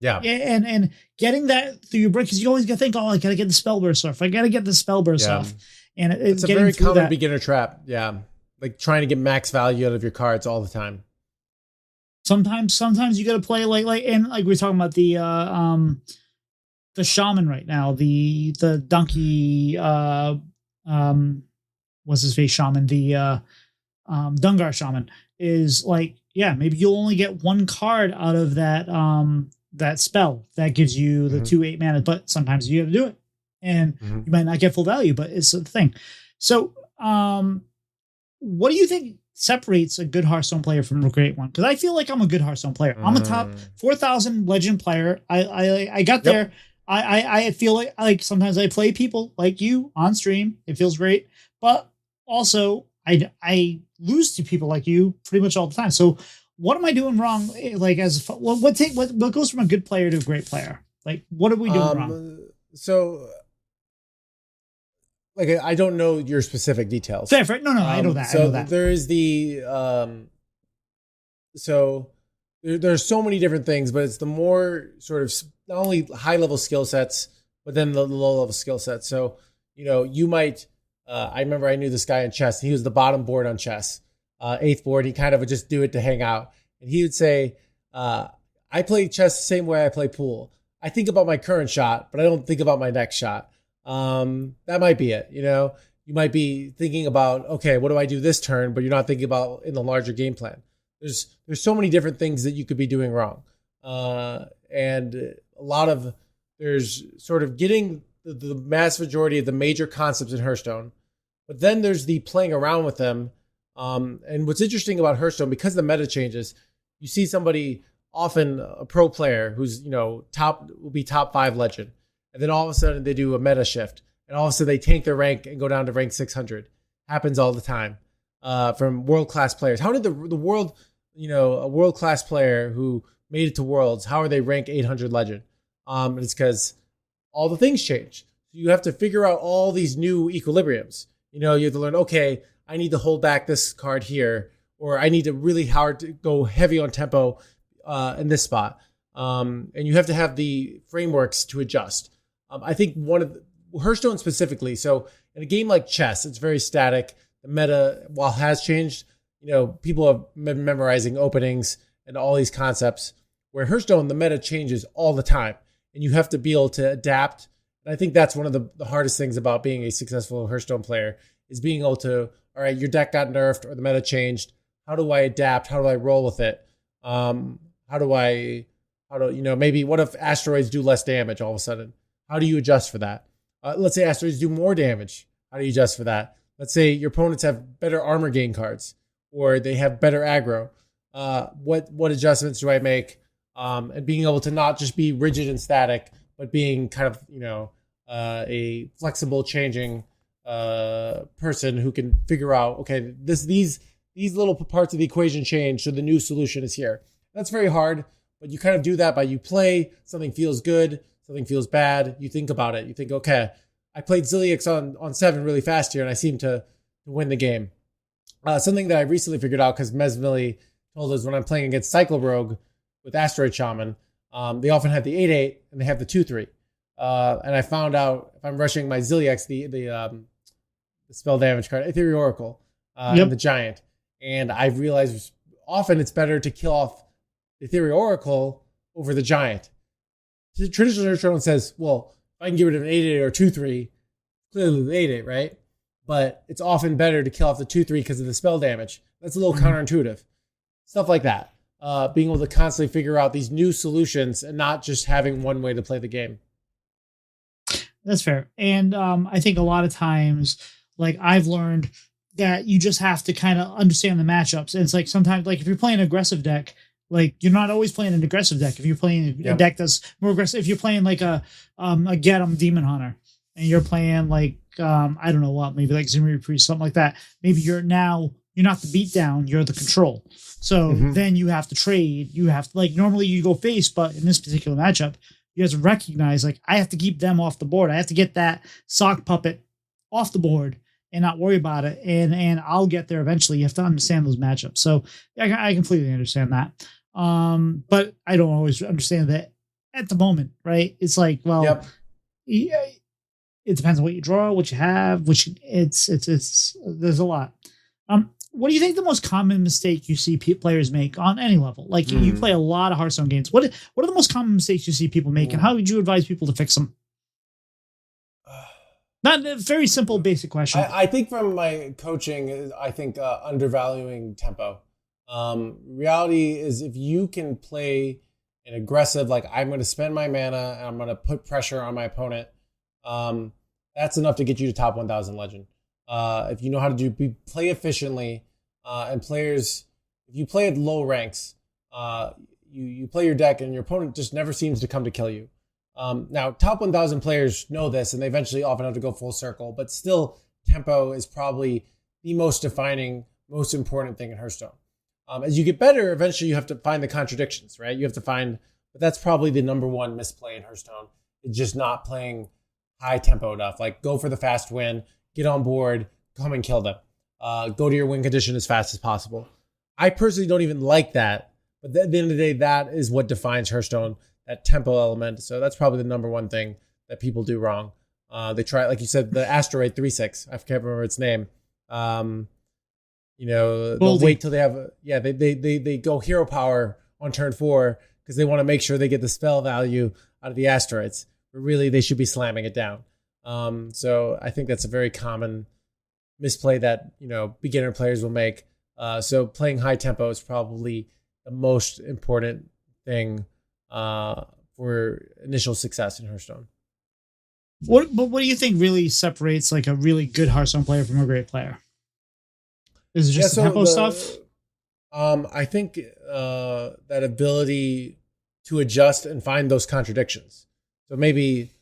Yeah.
And getting that through your brain, because you always got to think, I got to get the spell burst off. I got to get the spell burst off. And
it's a very common beginner trap. Yeah. Like trying to get max value out of your cards all the time.
Sometimes you got to play and we're talking about the shaman right now, the donkey, what's his face shaman, the Dungar shaman is like, maybe you'll only get one card out of that spell that gives you the 2/8 mana, but sometimes you got to do it, and you might not get full value, but it's a thing. So, what do you think separates a good Hearthstone player from a great one? Because I feel like I'm a good Hearthstone player. I'm a top 4,000 legend player. I got there. I feel like sometimes I play people like you on stream. It feels great, but also I lose to people like you pretty much all the time. So what am I doing wrong? Like, what goes from a good player to a great player? Like, what are we doing wrong?
So, like, I don't know your specific details.
Fair. No, I know that.
So there is the so there's so many different things, but it's the more sort of not only high level skill sets, but then the low level skill sets. So, you might, I remember I knew this guy in chess. He was the bottom board on chess, 8th board. He kind of would just do it to hang out. And he would say, I play chess the same way I play pool. I think about my current shot, but I don't think about my next shot. That might be it. You might be thinking about, okay, what do I do this turn? But you're not thinking about in the larger game plan. There's so many different things that you could be doing wrong. And a lot of, there's sort of getting the mass majority of the major concepts in Hearthstone, but then there's the playing around with them. And what's interesting about Hearthstone, because the meta changes, you see somebody, often a pro player who's, will be top 5 legend. And then all of a sudden they do a meta shift, and all of a sudden they tank their rank and go down to rank 600. Happens all the time from world-class players. How did the world, a world-class player who made it to Worlds, how are they rank 800 legend? And it's because all the things change. You have to figure out all these new equilibriums. You have to learn, okay, I need to hold back this card here, or I need to really hard to go heavy on tempo in this spot. And you have to have the frameworks to adjust. I think one of Hearthstone specifically. So in a game like chess, it's very static. The meta, while has changed, people have been memorizing openings and all these concepts. Where Hearthstone, the meta changes all the time, and you have to be able to adapt. And I think that's one of the hardest things about being a successful Hearthstone player is being able to, all right, your deck got nerfed or the meta changed. How do I adapt? How do I roll with it? Maybe what if asteroids do less damage all of a sudden? How do you adjust for that? Let's say asteroids do more damage. How do you adjust for that? Let's say your opponents have better armor gain cards or they have better aggro. What adjustments do I make? And being able to not just be rigid and static, but being kind of, a flexible, changing person who can figure out, okay, these little parts of the equation change, so the new solution is here. That's very hard, but you kind of do that by you play, something feels good, something feels bad, you think about it. You think, okay, I played Zilliax on 7 really fast here, and I seem to win the game. Something that I recently figured out, because Mesmilly told us when I'm playing against Cycle Rogue with Asteroid Shaman, they often have the 8/8 and they have the 2/3. And I found out if I'm rushing my Zilliax, the spell damage card, Ethereal Oracle, and the Giant. And I've realized often it's better to kill off the Ethereal Oracle over the Giant. The traditional Hearthstone says, well, if I can get rid of an 8/8 or 2/3, clearly the 8/8, right? But it's often better to kill off the 2/3 because of the spell damage. That's a little counterintuitive. Stuff like that. Being able to constantly figure out these new solutions and not just having one way to play the game.
That's fair. And I think a lot of times, like I've learned that you just have to kind of understand the matchups. And it's like sometimes, like if you're playing an aggressive deck, like you're not always playing an aggressive deck. If you're playing a deck that's more aggressive, if you're playing like a Get 'em Demon Hunter and you're playing like, I don't know what, maybe like Zimri Priest, something like that. Maybe you're not the beatdown, you're the control. So then you have to trade. You have to, like, normally you go face, but in this particular matchup, you have to recognize, like, I have to keep them off the board. I have to get that sock puppet off the board and not worry about it. And I'll get there eventually. You have to understand those matchups. So I completely understand that. But I don't always understand that at the moment, right? It's like, well, yeah, it depends on what you draw, what you have, it's there's a lot. What do you think the most common mistake you see players make on any level? Like you play a lot of Hearthstone games. What are the most common mistakes you see people make, and how would you advise people to fix them? Not a very simple, basic question.
I think from my coaching, I think undervaluing tempo. Reality is if you can play an aggressive, like I'm going to spend my mana and I'm going to put pressure on my opponent, that's enough to get you to top 1,000 legend. If you know how to play efficiently, and players, if you play at low ranks, you play your deck and your opponent just never seems to come to kill you. Now, top 1,000 players know this, and they eventually often have to go full circle, but still, tempo is probably the most defining, most important thing in Hearthstone. As you get better, eventually you have to find the contradictions, right? You have to find, but that's probably the number one misplay in Hearthstone. It's just not playing high tempo enough. Like, go for the fast win, get on board, come and kill them. Go to your win condition as fast as possible. I personally don't even like that, but at the end of the day, that is what defines Hearthstone, that tempo element. So that's probably the number one thing that people do wrong. They try, like you said, the Asteroid 3/6. I can't remember its name. They'll wait till they have, they go hero power on turn 4 because they want to make sure they get the spell value out of the asteroids. But really, they should be slamming it down. So I think that's a very common misplay that, beginner players will make. So playing high tempo is probably the most important thing for initial success in Hearthstone.
What do you think really separates like a really good Hearthstone player from a great player? Is it just the tempo stuff?
I think that ability to adjust and find those contradictions. So maybe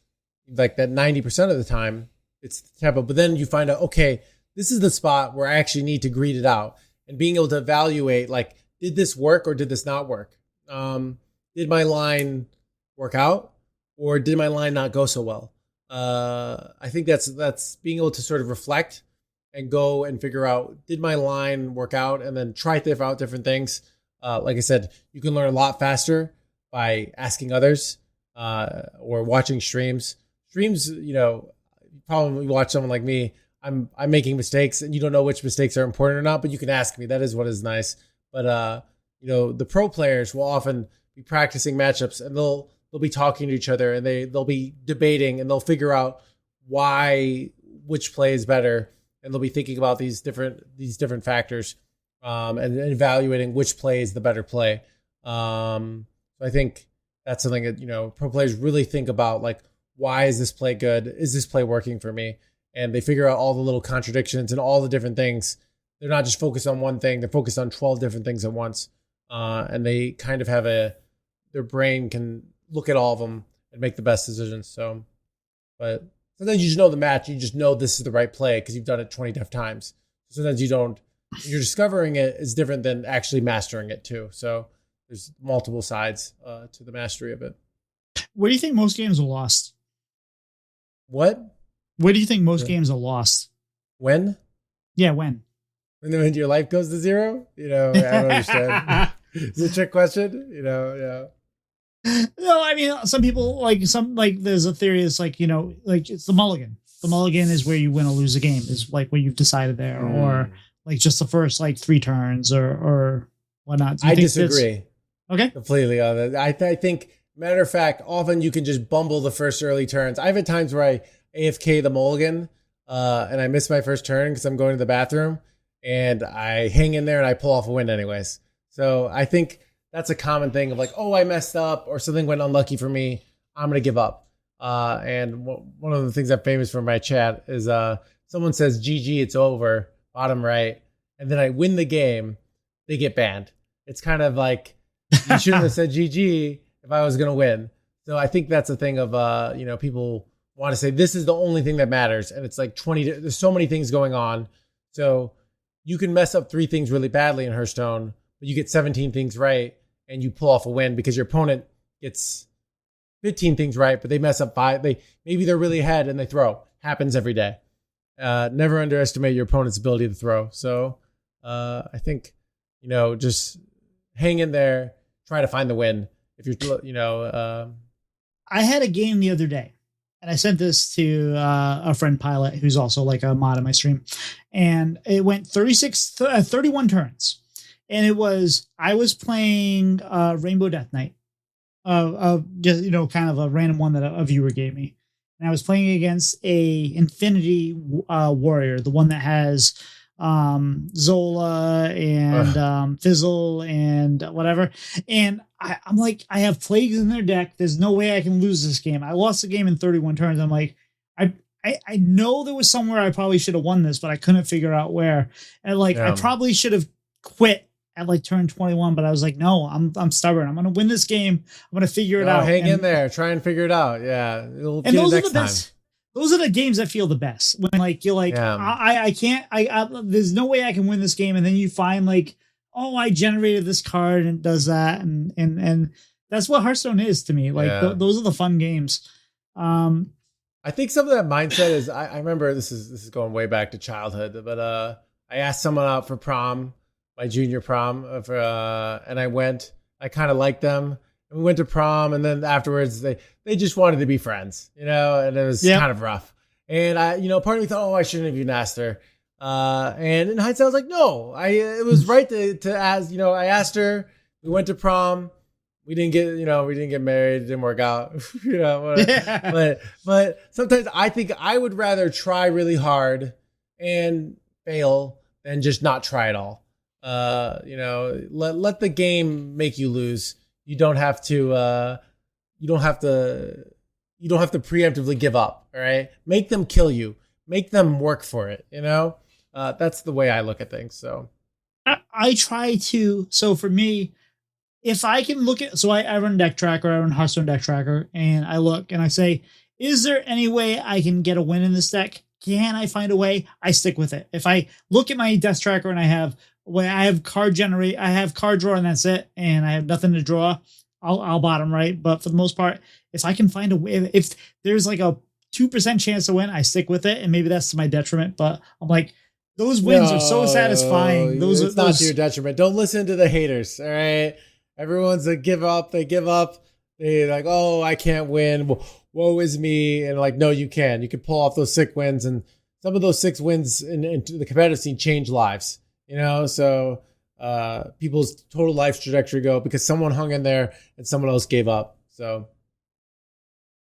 like that 90% of the time it's the tempo, but then you find out, okay, this is the spot where I actually need to greed it out, and being able to evaluate, like, did this work or did this not work? Did my line work out or did my line not go so well? I think that's being able to sort of reflect and go and figure out, did my line work out, and then try to out different things. Like I said, you can learn a lot faster by asking others or watching streams. streams, you probably watch someone like me. I'm making mistakes, and you don't know which mistakes are important or not, but you can ask me. That is what is nice. But the pro players will often be practicing matchups, and they'll be talking to each other, and they'll be debating, and they'll figure out which play is better, and they'll be thinking about these different factors, and evaluating which play is the better play. So I think that's something that pro players really think about, like, why is this play good? Is this play working for me? And they figure out all the little contradictions and all the different things. They're not just focused on one thing; they're focused on 12 different things at once, and they kind of have their brain can look at all of them and make the best decisions. So, but sometimes you just know the match. You just know this is the right play because you've done it 20 times. Sometimes you don't. You're discovering it is different than actually mastering it too. So there's multiple sides to the mastery of it.
Where do you think most games are lost?
What?
Where do you think most games are lost?
When?
Yeah, when?
When your life goes to zero? I don't understand. It's a trick question, yeah.
No, I mean, some people there's a theory is like it's the mulligan. The mulligan is where you win or lose a game, is like where you've decided there, or like just the first 3 turns or whatnot.
I disagree.
Okay.
Completely on it. I think, matter of fact, often you can just bumble the first early turns. I've had times where I AFK the mulligan and I miss my first turn because I'm going to the bathroom, and I hang in there and I pull off a win anyways. So I think that's a common thing of like, oh, I messed up or something went unlucky for me, I'm going to give up. And one of the things I'm famous for in my chat is someone says, GG, it's over, bottom right. And then I win the game, they get banned. It's kind of like, you shouldn't have said GG if I was going to win. So I think that's a thing of, people want to say this is the only thing that matters. And it's like there's so many things going on. So you can mess up 3 things really badly in Hearthstone, but you get 17 things right and you pull off a win because your opponent gets 15 things right, but they mess up 5. Maybe they're really ahead and they throw. Happens every day. Never underestimate your opponent's ability to throw. So I think, just hang in there, try to find the win. If you're,
I had a game the other day, and I sent this to a friend Pilot, who's also like a mod in my stream, and it went 31 turns, and I was playing Rainbow Death Knight, just kind of a random one that a viewer gave me, and I was playing against a Infinity Warrior, the one that has Zola and Fizzle and whatever, and I'm like, I have plagues in their deck. There's no way I can lose this game. I lost the game in 31 turns. I'm like, I know there was somewhere I probably should have won this, but I couldn't figure out where. And I probably should have quit at turn 21, but I was like, no, I'm stubborn. I'm gonna win this game. I'm gonna figure it out.
Hang in there, try and figure it out. Yeah, it'll
and those
are
the
time.
best. Those are the games that feel the best when you're like, I can't. There's no way I can win this game, and then you find oh, I generated this card and it does that. And that's what Hearthstone is to me. Those are the fun games.
I think some of that mindset is, I remember this is going way back to childhood, but I asked someone out for prom, my junior prom, and I kind of liked them. And we went to prom, and then afterwards they just wanted to be friends, and it was kind of rough. And part of me thought, oh, I shouldn't have even asked her. And in hindsight, I was like, no, it was right to ask. I asked her. We went to prom. We didn't get married. It didn't work out. But sometimes I think I would rather try really hard and fail than just not try at all. Let the game make you lose. You don't have to. You don't have to preemptively give up. All right. Make them kill you. Make them work for it. That's the way I look at things. So
I try to. So for me, if I can look at, I run Deck Tracker, I run Hearthstone Deck Tracker, and I look and I say, is there any way I can get a win in this deck? Can I find a way? I stick with it. If I look at my Deck Tracker and I have card draw and that's it, and I have nothing to draw, I'll bottom right. But for the most part, if I can find a way, if there's a 2% chance to win, I stick with it, and maybe that's to my detriment. But I'm like, those wins are so satisfying.
It's not to your detriment. Don't listen to the haters. All right, everyone's a give up. They give up. They like, oh, I can't win. woe is me. And like, no, you can pull off those sick wins, and some of those 6 wins in the competitive scene change lives, so people's total life trajectory go because someone hung in there and someone else gave up. So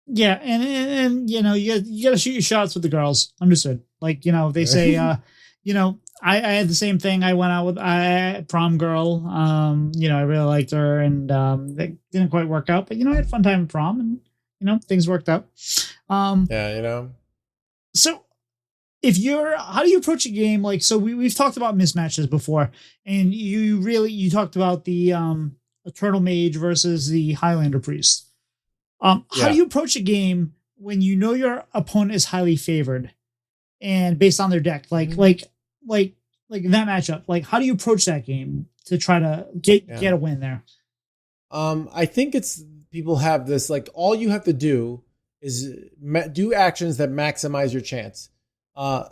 yeah, and you got to shoot your shots with the girls. Understood. Like, they say, I had the same thing. I went out with prom girl. I really liked her, and it didn't quite work out. But I had a fun time at prom, and things worked out.
Yeah.
So how do you approach a game? Like, so we've talked about mismatches before, and you talked about the Eternal Mage versus the Highlander Priest. How do you approach a game when your opponent is highly favored and based on their deck? Like in that matchup, like, how do you approach that game to try to get a win there?
I think people have this, like, all you have to do is do actions that maximize your chance. A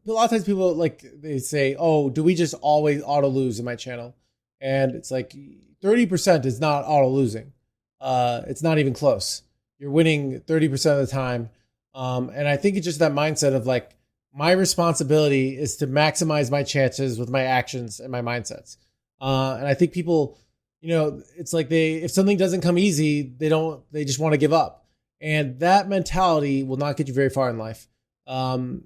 lot of times people, like, they say, oh, do we just always auto lose in my channel? And it's like 30% is not auto losing. It's not even close. You're winning 30% of the time. And I think it's just that mindset of like, my responsibility is to maximize my chances with my actions and my mindsets. And I think people, it's like if something doesn't come easy, they just want to give up. And that mentality will not get you very far in life. So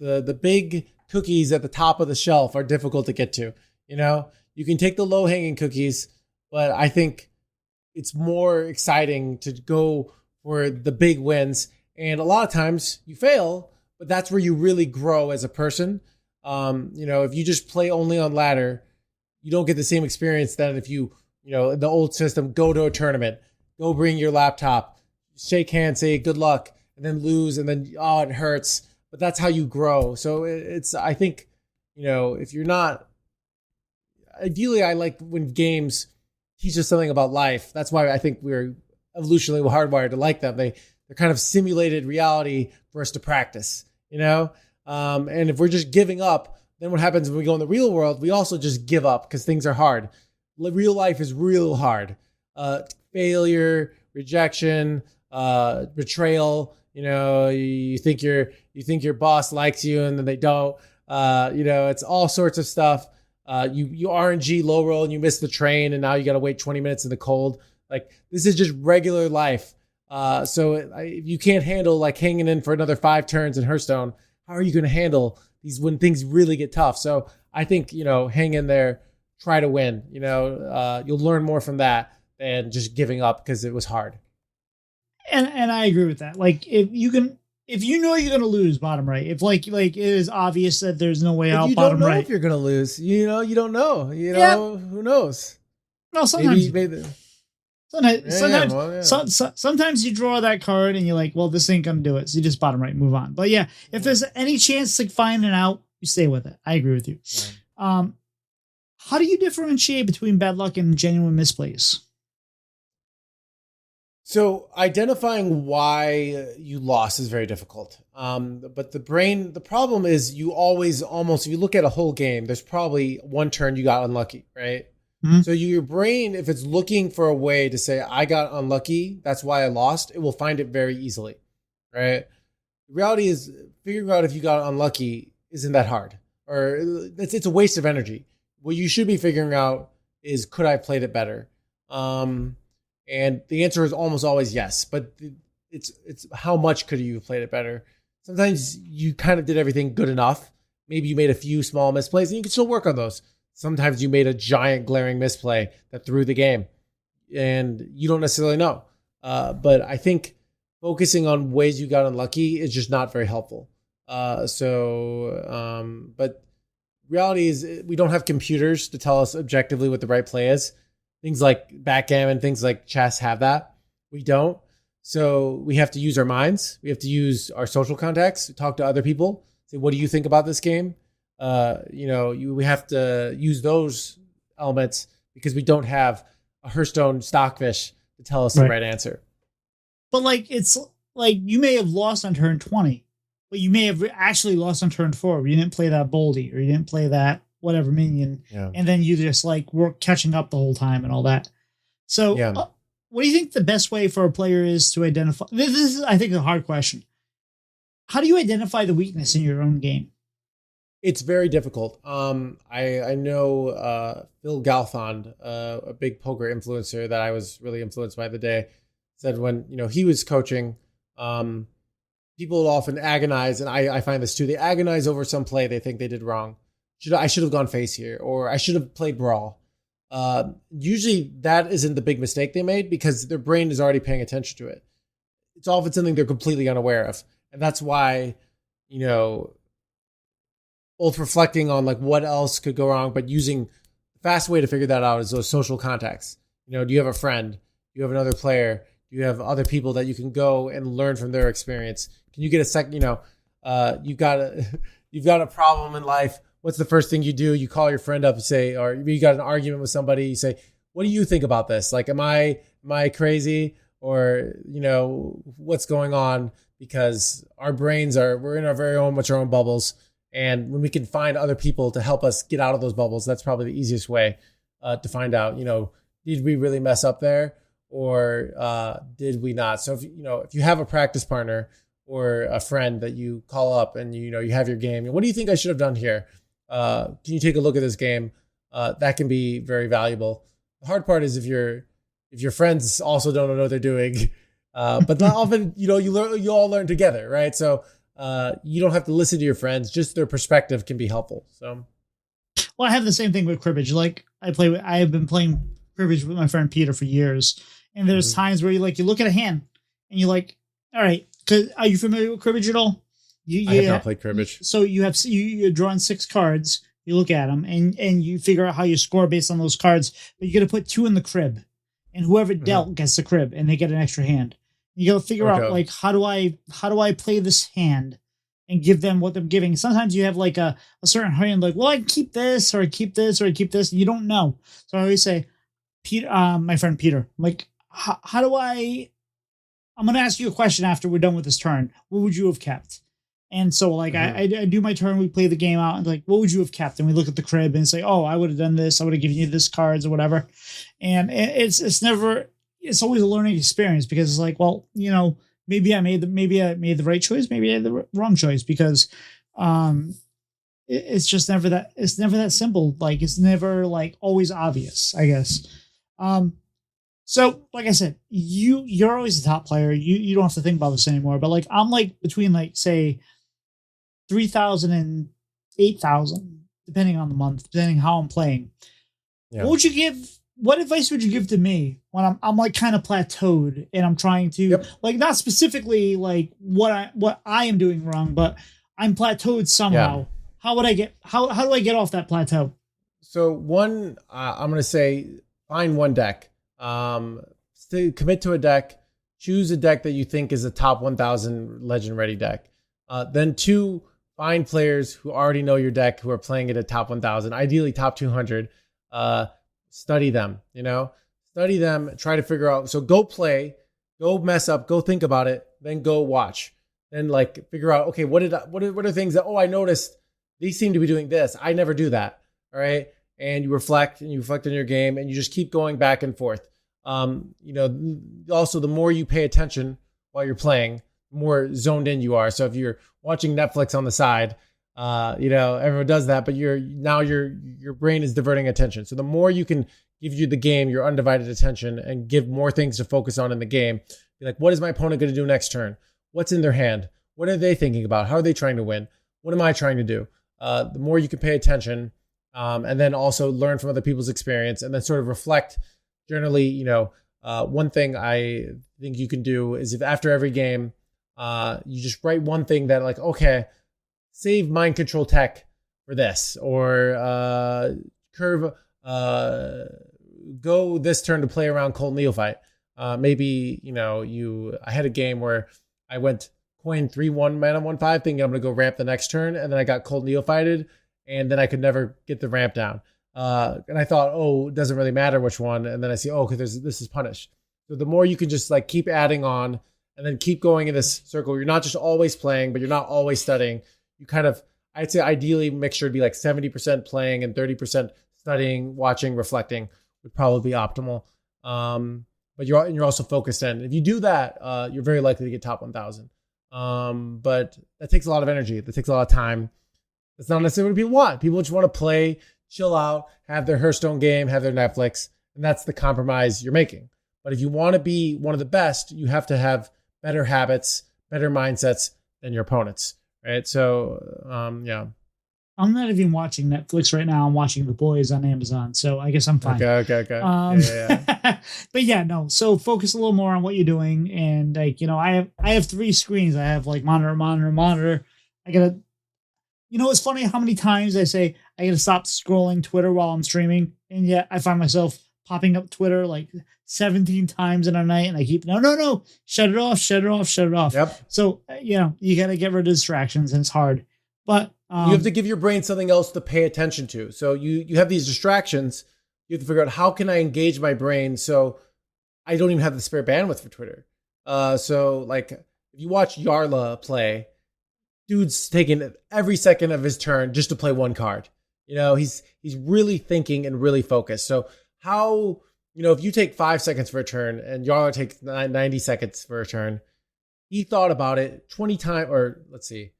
the big cookies at the top of the shelf are difficult to get to. You can take the low hanging cookies, but I think it's more exciting to go for the big wins. And a lot of times you fail, but that's where you really grow as a person. If you just play only on ladder, you don't get the same experience than if you, in the old system, go to a tournament, go bring your laptop, shake hands, say good luck, and then lose, and then, oh, it hurts. But that's how you grow. So I think, if you're not, ideally, I like when games teach us something about life. That's why I think we're evolutionally hardwired to like them. They're kind of simulated reality for us to practice, and if we're just giving up, then what happens when we go in the real world? We also just give up because things are hard. Real life is real hard. Failure, rejection, betrayal. You think your boss likes you and then they don't. It's all sorts of stuff. You RNG low roll and you miss the train and now you got to wait 20 minutes in the cold. Like, this is just regular life. So if you can't handle like hanging in for another 5 turns in Hearthstone, how are you going to handle these when things really get tough? So I think, hang in there, try to win. You'll learn more from that than just giving up because it was hard.
And I agree with that. Like, if you're going to lose, bottom right, if like it is obvious that there's no way out, bottom right. You don't know
if you're going to lose. You don't know. Who knows?
No, sometimes.
Maybe
Sometimes you draw that card and you're like, well, this ain't gonna do it. So you just bottom right, move on. But yeah, if there's any chance to find it out, you stay with it. I agree with you. Yeah. How do you differentiate between bad luck and genuine misplays?
So identifying why you lost is very difficult. But the problem is you always if you look at a whole game, there's probably one turn you got unlucky, right? Mm-hmm. So your brain, if it's looking for a way to say, I got unlucky, that's why I lost, it will find it very easily, right? The reality is figuring out if you got unlucky isn't that hard, or it's a waste of energy. What you should be figuring out is, could I have played it better? And the answer is almost always yes, but it's how much could you have played it better? Sometimes you kind of did everything good enough. Maybe you made a few small misplays and you can still work on those. Sometimes you made a giant glaring misplay that threw the game and you don't necessarily know. But I think focusing on ways you got unlucky is just not very helpful. But reality is we don't have computers to tell us objectively what the right play is. Things like backgammon, things like chess have that. We don't. So we have to use our minds. We have to use our social contacts, talk to other people, say, what do you think about this game? We have to use those elements because we don't have a Hearthstone stockfish to tell us the right answer.
But like, it's like you may have lost on turn 20, but you may have actually lost on turn 4 where you didn't play that Boldy or you didn't play that whatever minion. Yeah. And then you just like were catching up the whole time and all that. So what do you think the best way for a player is to identify? This is, I think, a hard question. How do you identify the weakness in your own game?
It's very difficult. I know Phil Galfond, a big poker influencer that I was really influenced by the day, said when he was coaching, people would often agonize, and I find this too. They agonize over some play they think they did wrong. I should have gone face here, or I should have played brawl. Usually that isn't the big mistake they made because their brain is already paying attention to it. It's often something they're completely unaware of, and that's why both reflecting on like what else could go wrong, but using the fast way to figure that out is those social contacts. Do you have a friend? Do you have another player? Do you have other people that you can go and learn from their experience? Can you get a second? You've got a problem in life. What's the first thing you do? You call your friend up and say, or you got an argument with somebody. You say, "What do you think about this? Like, am I crazy? Or what's going on?" Because our brains we're in our own bubbles. And when we can find other people to help us get out of those bubbles, that's probably the easiest way to find out, did we really mess up there or did we not? So if you have a practice partner or a friend that you call up and you have your game, what do you think I should have done here? Can you take a look at this game? That can be very valuable. The hard part is if your friends also don't know what they're doing, but often you all learn together, right? So you don't have to listen to your friends; just their perspective can be helpful. So,
well, I have the same thing with cribbage. Like I have been playing cribbage with my friend Peter for years, and there's times where you look at a hand and you're like, all right, are you familiar with cribbage at all?
I have not played cribbage.
So you're drawing 6 cards. You look at them and you figure out how you score based on those cards. But you got to put 2 in the crib, and whoever dealt gets the crib, and they get an extra hand. You got to figure out like how do I play this hand and give them what they're giving. Sometimes you have like a certain hand, like, well, I keep this or I keep this or I keep this. And you don't know. So I always say, Peter, my friend Peter, I'm like, how do I'm going to ask you a question after we're done with this turn. What would you have kept? And so like I do my turn, we play the game out and like, what would you have kept? And we look at the crib and say, oh, I would have done this. I would have given you this cards or whatever. And it's always a learning experience because it's like, well, maybe I made the right choice. Maybe I had the wrong choice because, it's just never that simple. Like it's never like always obvious, I guess. So like I said, you're always the top player. You don't have to think about this anymore, but like, I'm like between like say 3,000 and 8,000, depending on the month, depending how I'm playing. Yeah. What advice would you give to me when I'm like kind of plateaued and I'm trying to like not specifically like what I am doing wrong, but I'm plateaued somehow. Yeah. How do I get off that plateau?
So one, I'm going to say find one deck. Commit to a deck. Choose a deck that you think is a top 1,000 legend ready deck. Then 2, find players who already know your deck who are playing it at top 1,000, ideally top 200. Study them, study them, try to figure out. So go play, go mess up, go think about it, then go watch. Then like figure out, okay, what are things that, I noticed these seem to be doing this. I never do that. All right. And you reflect on your game and you just keep going back and forth. Also the more you pay attention while you're playing, the more zoned in you are. So if you're watching Netflix on the side, everyone does that, but your brain is diverting attention. So the more you can give you the game your undivided attention and give more things to focus on in the game, be like, what is my opponent going to do next turn? What's in their hand? What are they thinking about? How are they trying to win? What am I trying to do? The more you can pay attention, and then also learn from other people's experience and then sort of reflect generally, one thing I think you can do is if after every game, you just write one thing that like, okay, save mind control tech for this, or curve, go this turn to play around Colt Neophyte. Maybe, I had a game where I went coin 3/1 mana 1/5 thinking I'm going to go ramp the next turn. And then I got Colt Neophyted and then I could never get the ramp down. And I thought, it doesn't really matter which one. And then I see, because this is punished. So the more you can just like keep adding on and then keep going in this circle, you're not just always playing, but you're not always studying. You kind of, I'd say ideally mixture would be like 70% playing and 30% studying, watching, reflecting would probably be optimal. but you're also focused in. If you do that, you're very likely to get top 1,000. But that takes a lot of energy. That takes a lot of time. That's not necessarily what people want. People just want to play, chill out, have their Hearthstone game, have their Netflix, and that's the compromise you're making. But if you want to be one of the best, you have to have better habits, better mindsets than your opponents, right? So, yeah.
I'm not even watching Netflix right now. I'm watching The Boys on Amazon, so I guess I'm fine.
Okay.
Yeah. But yeah, no. So focus a little more on what you're doing, and like I have 3 screens. I have like monitor. I gotta. It's funny how many times I say I gotta stop scrolling Twitter while I'm streaming, and yet I find myself popping up Twitter like 17 times in a night, and I keep no, shut it off.
Yep.
So you gotta get rid of distractions, and it's hard, but.
You have to give your brain something else to pay attention to. So you have these distractions. You have to figure out how can I engage my brain so I don't even have the spare bandwidth for Twitter. So like if you watch Yarla play, dude's taking every second of his turn just to play one card. He's really thinking and really focused. So how, if you take 5 seconds for a turn and Yarla takes 90 seconds for a turn, he thought about it 20 times, or let's see,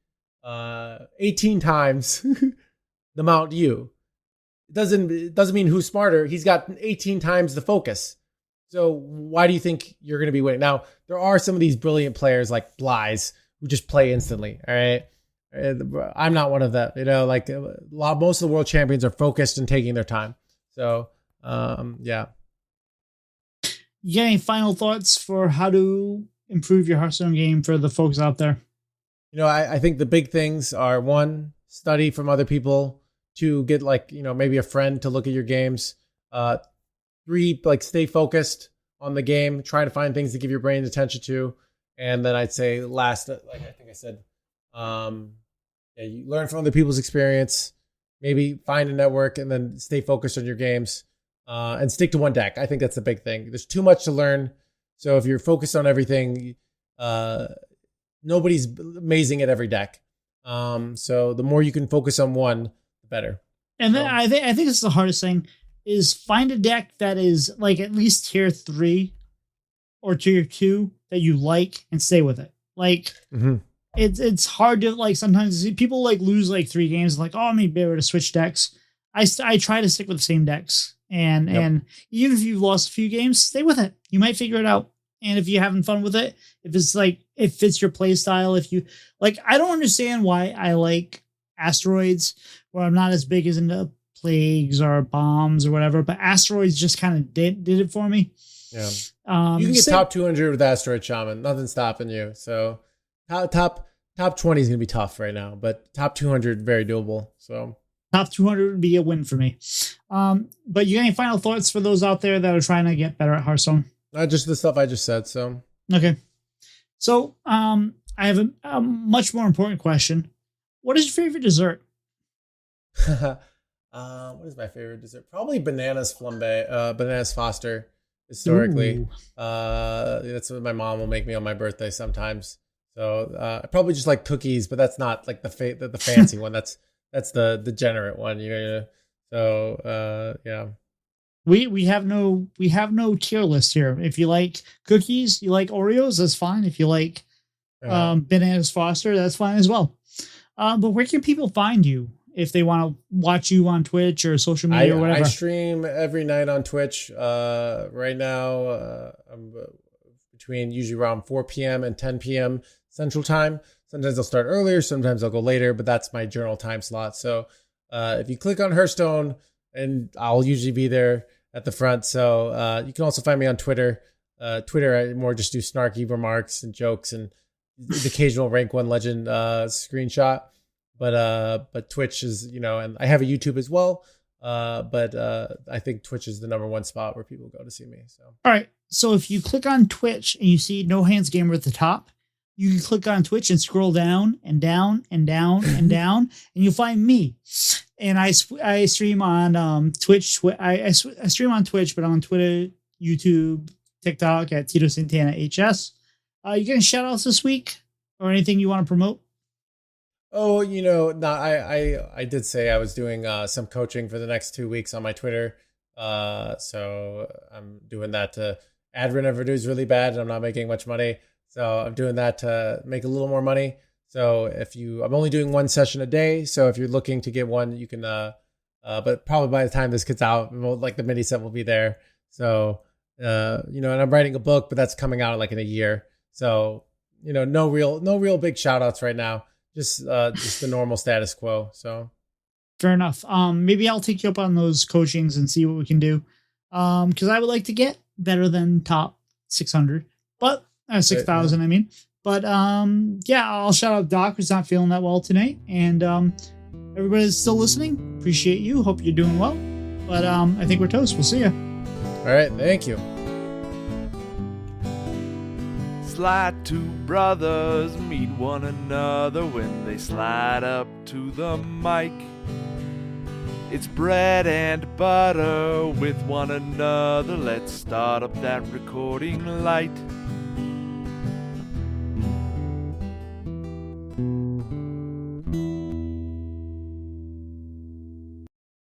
18 times the amount you. It doesn't mean who's smarter. He's got 18 times the focus. So why do you think you're going to be winning? Now, there are some of these brilliant players like Bly's who just play instantly. All right. I'm not one of them. Most of the world champions are focused and taking their time. So, yeah.
You got any final thoughts for how to improve your Hearthstone game for the folks out there?
I think the big things are 1, study from other people. 2, get maybe a friend to look at your games. 3, stay focused on the game, trying to find things to give your brain attention to. And then I'd say last, like I think I said, you learn from other people's experience, maybe find a network, and then stay focused on your games, and stick to one deck. I think that's the big thing. There's too much to learn. So if you're focused on everything, nobody's amazing at every deck. So the more you can focus on one, the better.
And then I think it's the hardest thing is find a deck that is like at least tier 3 or tier 2 that you like and stay with it. Like it's hard to sometimes people lose 3 games like, oh, I'm gonna be able to switch decks. I try to stick with the same decks and even if you've lost a few games, stay with it. You might figure it out. And if you're having fun with it, if it's it fits your play style, if you I don't understand why I like asteroids, where I'm not as big as into plagues or bombs or whatever, but asteroids just kind of did it for me.
Yeah. You can get top 200 with Asteroid Shaman. Nothing's stopping you. So top 20 is going to be tough right now, but top 200, very doable. So
top 200 would be a win for me. But you got any final thoughts for those out there that are trying to get better at Hearthstone?
Just the stuff I just said. So
okay. So I have a much more important question. What is your favorite dessert?
What is my favorite dessert? Probably bananas flambe, bananas Foster. Historically, that's what my mom will make me on my birthday sometimes. So I probably just like cookies, but that's not like the fancy one. That's the degenerate one. So yeah.
We have no tier list here. If you like cookies, you like Oreos, that's fine. If you like bananas Foster, that's fine as well. But where can people find you if they want to watch you on Twitch or social media or whatever?
I stream every night on Twitch. Right now, I'm between usually around 4 p.m. and 10 p.m. Central Time. Sometimes I'll start earlier, sometimes I'll go later, but that's my journal time slot. So if you click on Hearthstone, and I'll usually be there at the front. So you can also find me on Twitter. Twitter, I more just do snarky remarks and jokes and the occasional rank 1 legend screenshot. But Twitch is, and I have a YouTube as well. But I think Twitch is the number 1 spot where people go to see me. So
all right. So if you click on Twitch and you see NoHandsGamer at the top, you can click on Twitch and scroll down and down and down and down, and you'll find me. And I stream on Twitch. I stream on Twitch, but I'm on Twitter, YouTube, TikTok at Tito Santana HS. You getting shout outs this week or anything you want to promote?
Oh, I did say I was doing some coaching for the next 2 weeks on my Twitter. So I'm doing that to ad revenue is really bad and I'm not making much money. So I'm doing that to make a little more money. So I'm only doing one session a day. So if you're looking to get one, you can, but probably by the time this gets out, like the mini set will be there. So, and I'm writing a book, but that's coming out like in a year. So, no real big shout outs right now. Just the normal status quo. So
Fair enough. Maybe I'll take you up on those coachings and see what we can do. Because I would like to get better than top 600, but 6,000. I mean, but yeah, I'll shout out Doc, who's not feeling that well tonight, and everybody's still listening. Appreciate you. Hope you're doing well. But I think we're toast. We'll see you.
All right, thank you.
Slide two brothers meet one another when they slide up to the mic. It's bread and butter with one another. Let's start up that recording light.